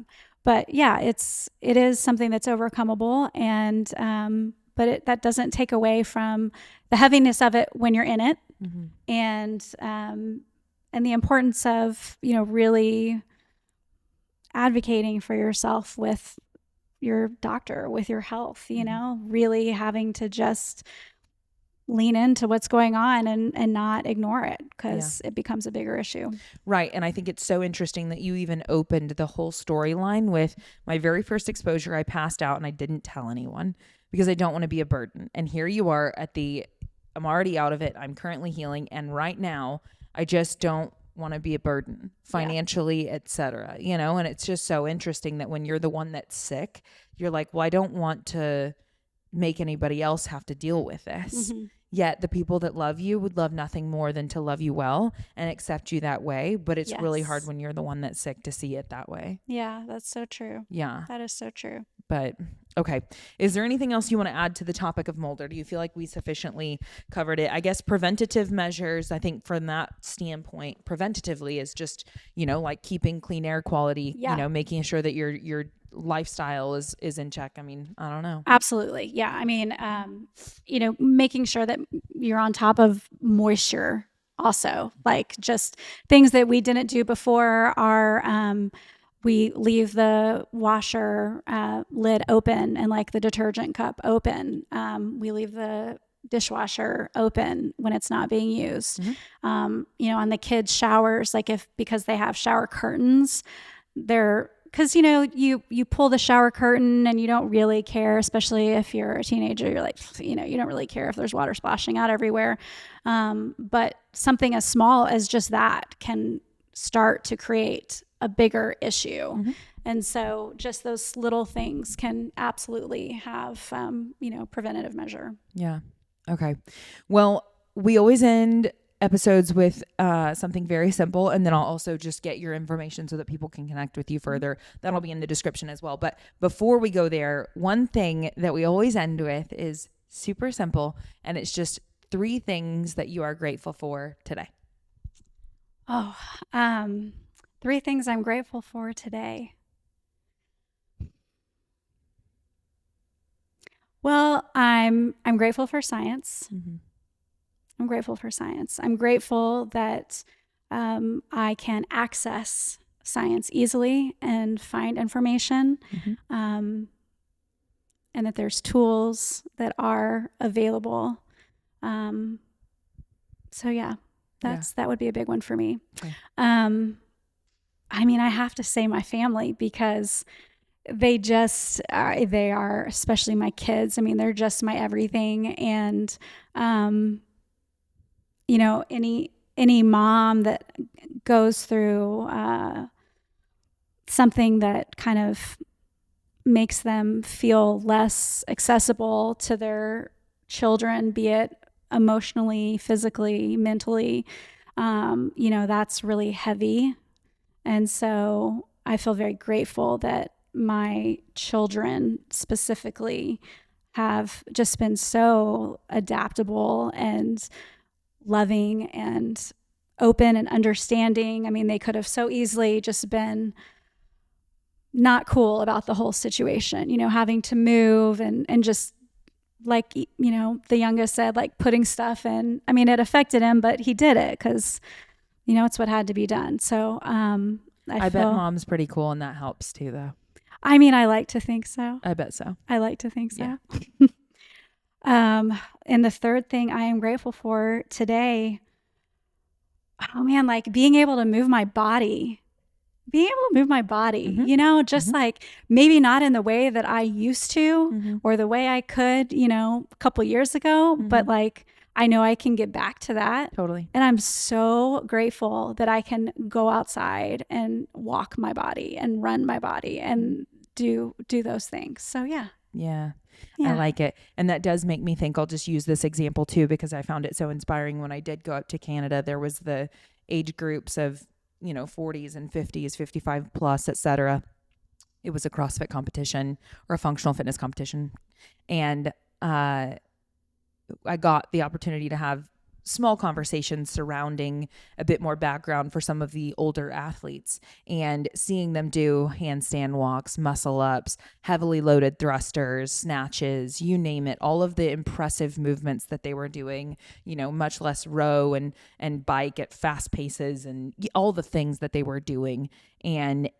But yeah, it is something that's overcomeable, and but that doesn't take away from the heaviness of it when you're in it, and the importance of, you know, really advocating for yourself with your doctor, with your health, you know, really having to just lean into what's going on and not ignore it, because it becomes a bigger issue. Right. And I think it's so interesting that you even opened the whole storyline with my very first exposure. I passed out and I didn't tell anyone because I don't want to be a burden. And here you are I'm already out of it. I'm currently healing. And right now I just don't want to be a burden financially, et cetera, you know? And it's just so interesting that when you're the one that's sick, you're like, well, I don't want to make anybody else have to deal with this. Yet the people that love you would love nothing more than to love you well and accept you that way. But it's really hard when you're the one that's sick to see it that way. Yeah, that's so true. Yeah. That is so true. But okay. Is there anything else you want to add to the topic of mold, or do you feel like we sufficiently covered it? I guess preventative measures, I think from that standpoint, preventatively is just, you know, like keeping clean air quality, you know, making sure that your lifestyle is in check. I mean, I don't know. Absolutely. Yeah. I mean, you know, making sure that you're on top of moisture also, like just things that we didn't do before are, we leave the washer lid open and like the detergent cup open. We leave the dishwasher open when it's not being used. You know, on the kids' showers, like because they have shower curtains, because, you know, you pull the shower curtain and you don't really care, especially if you're a teenager, you're like, you know, you don't really care if there's water splashing out everywhere. But something as small as just that can start to create a bigger issue. And so just those little things can absolutely have, you know, preventative measure. Yeah. Okay. Well, we always end episodes with something very simple, and then I'll also just get your information so that people can connect with you further. That'll be in the description as well. But before we go there, one thing that we always end with is super simple, and it's just 3 things that you are grateful for today. 3 things I'm grateful for today. Well, I'm grateful for science. I'm grateful for science. I'm grateful that I can access science easily and find information, and that there's tools that are available. So yeah, that would be a big one for me. Okay. I mean, I have to say my family, because they are, especially my kids. I mean, they're just my everything. And, you know, any mom that goes through something that kind of makes them feel less accessible to their children, be it emotionally, physically, mentally, you know, that's really heavy. And so I feel very grateful that my children specifically have just been so adaptable and loving and open and understanding. I mean, they could have so easily just been not cool about the whole situation, you know, having to move and just like, you know, the youngest said, like putting stuff in. I mean, it affected him, but he did it because, you know, it's what had to be done. So I bet mom's pretty cool and that helps too, though. I mean, I like to think so. I bet so. I like to think so. Yeah. And the third thing I am grateful for today, oh man, like being able to move my body. You know, just like maybe not in the way that I used to or the way I could, you know, a couple years ago, but like I know I can get back to that. Totally. And I'm so grateful that I can go outside and walk my body and run my body and do those things. So Yeah. I like it. And that does make me think, I'll just use this example too, because I found it so inspiring. When I did go up to Canada, there was the age groups of, you know, 40s and 50s, 55 plus, et cetera. It was a CrossFit competition or a functional fitness competition. And I got the opportunity to have small conversations surrounding a bit more background for some of the older athletes, and seeing them do handstand walks, muscle ups, heavily loaded thrusters, snatches, you name it, all of the impressive movements that they were doing, you know, much less row and bike at fast paces and all the things that they were doing. And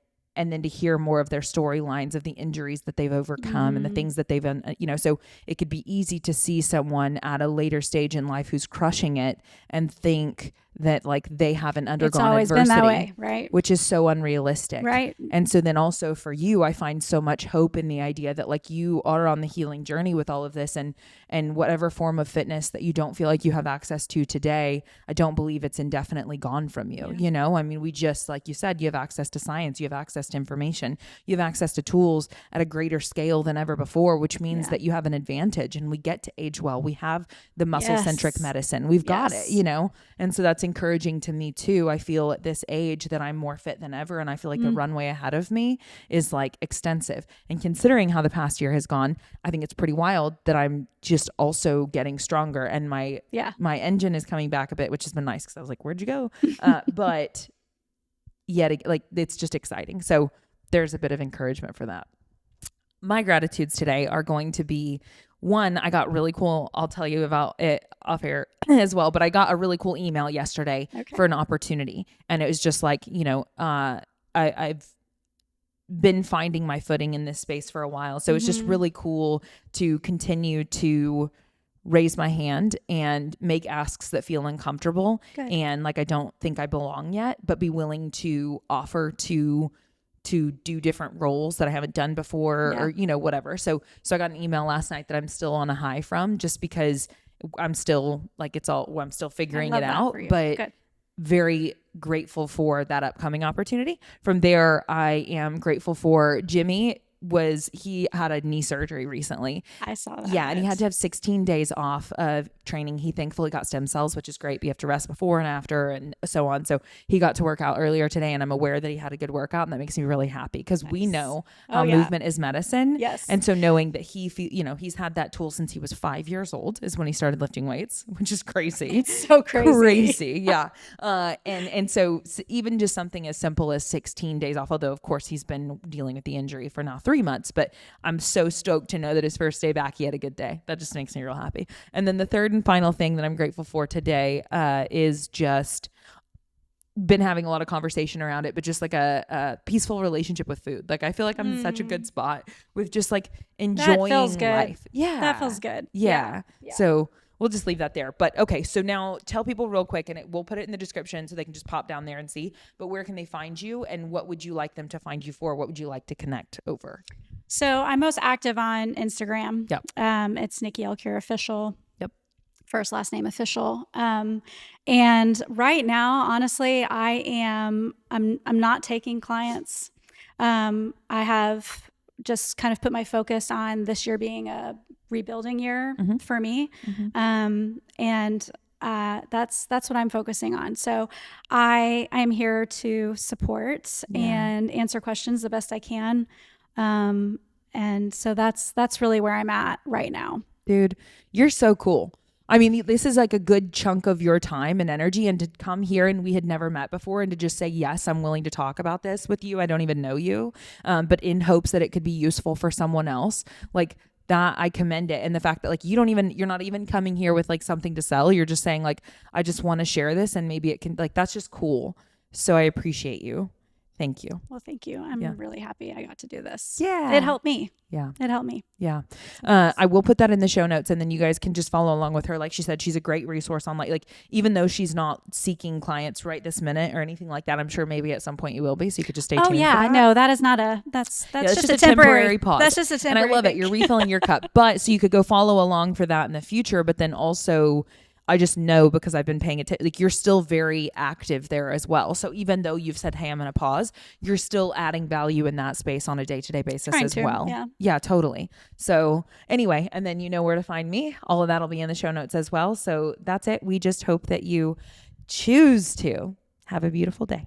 then to hear more of their storylines of the injuries that they've overcome and the things that they've, you know, so it could be easy to see someone at a later stage in life who's crushing it and think that like they haven't undergone always adversity, been that way, right? Which is so unrealistic. Right. And so then also for you, I find so much hope in the idea that like you are on the healing journey with all of this, and whatever form of fitness that you don't feel like you have access to today, I don't believe it's indefinitely gone from you. Yeah. You know, I mean, we just, like you said, you have access to science, you have access to information, you have access to tools at a greater scale than ever before, which means that you have an advantage, and we get to age well. We have the muscle centric medicine. We've got it, you know? And so that's encouraging to me too. I feel at this age that I'm more fit than ever. And I feel like the runway ahead of me is like extensive. And considering how the past year has gone, I think it's pretty wild that I'm just also getting stronger, and my engine is coming back a bit, which has been nice because I was like, where'd you go? But yet, like, it's just exciting. So there's a bit of encouragement for that. My gratitudes today are going to be, one, I got really cool, I'll tell you about it off air as well, but I got a really cool email yesterday for an opportunity. And it was just like, you know, I've been finding my footing in this space for a while. So it's just really cool to continue to raise my hand and make asks that feel uncomfortable. Good. And like, I don't think I belong yet, but be willing to offer to do different roles that I haven't done before or, you know, whatever. So I got an email last night that I'm still on a high from, just because I'm still like, I'm still figuring it out, but very grateful for that upcoming opportunity. From there, I am grateful for Jimmy. He had a knee surgery recently. I saw that. Yeah. And he had to have 16 days off of training. He thankfully got stem cells, which is great. But you have to rest before and after and so on. So he got to work out earlier today, and I'm aware that he had a good workout, and that makes me really happy, because we know how movement is medicine. Yes. And so knowing that he's had that tool since he was 5 years old is when he started lifting weights, which is crazy. It's so crazy. Yeah. And so even just something as simple as 16 days off, although of course he's been dealing with the injury for now 3 months, but I'm so stoked to know that his first day back, he had a good day. That just makes me real happy. And then the third and final thing that I'm grateful for today is just been having a lot of conversation around it, but just like a peaceful relationship with food. Like, I feel like I'm in such a good spot with just like enjoying life. Yeah. That feels good. Yeah. So we'll just leave that there. But okay, so now tell people real quick, and we'll put it in the description so they can just pop down there and see, but where can they find you, and what would you like them to find you for? What would you like to connect over? So I'm most active on Instagram. Yep. It's Nikki Elkjer Official. Yep. First, last name official. And right now, honestly, I'm not taking clients. I have just kind of put my focus on this year being a rebuilding year for me. And that's what I'm focusing on. So I am here to support and answer questions the best I can. And so that's really where I'm at right now. Dude, you're so cool. I mean, this is like a good chunk of your time and energy, and to come here and we had never met before and to just say, yes, I'm willing to talk about this with you. I don't even know you. But in hopes that it could be useful for someone else, like that, I commend it. And the fact that like, you're not even coming here with like something to sell. You're just saying like, I just want to share this and maybe it can, like, that's just cool. So I appreciate you. Thank you. Well, thank you. I'm really happy I got to do this. Yeah. It helped me. Yeah. It helped me. Yeah. I will put that in the show notes, and then you guys can just follow along with her. Like she said, she's a great resource on like even though she's not seeking clients right this minute or anything like that, I'm sure maybe at some point you will be. So you could just stay tuned. Oh yeah. For that. No, that is not that's it's just a temporary pause. That's just a temporary And I love thing. it. You're refilling your cup. But so you could go follow along for that in the future, but then also I just know because I've been paying attention, like you're still very active there as well. So even though you've said, hey, I'm going to pause, you're still adding value in that space on a day-to-day basis as well. Yeah, totally. So anyway, and then you know where to find me. All of that'll be in the show notes as well. So that's it. We just hope that you choose to have a beautiful day.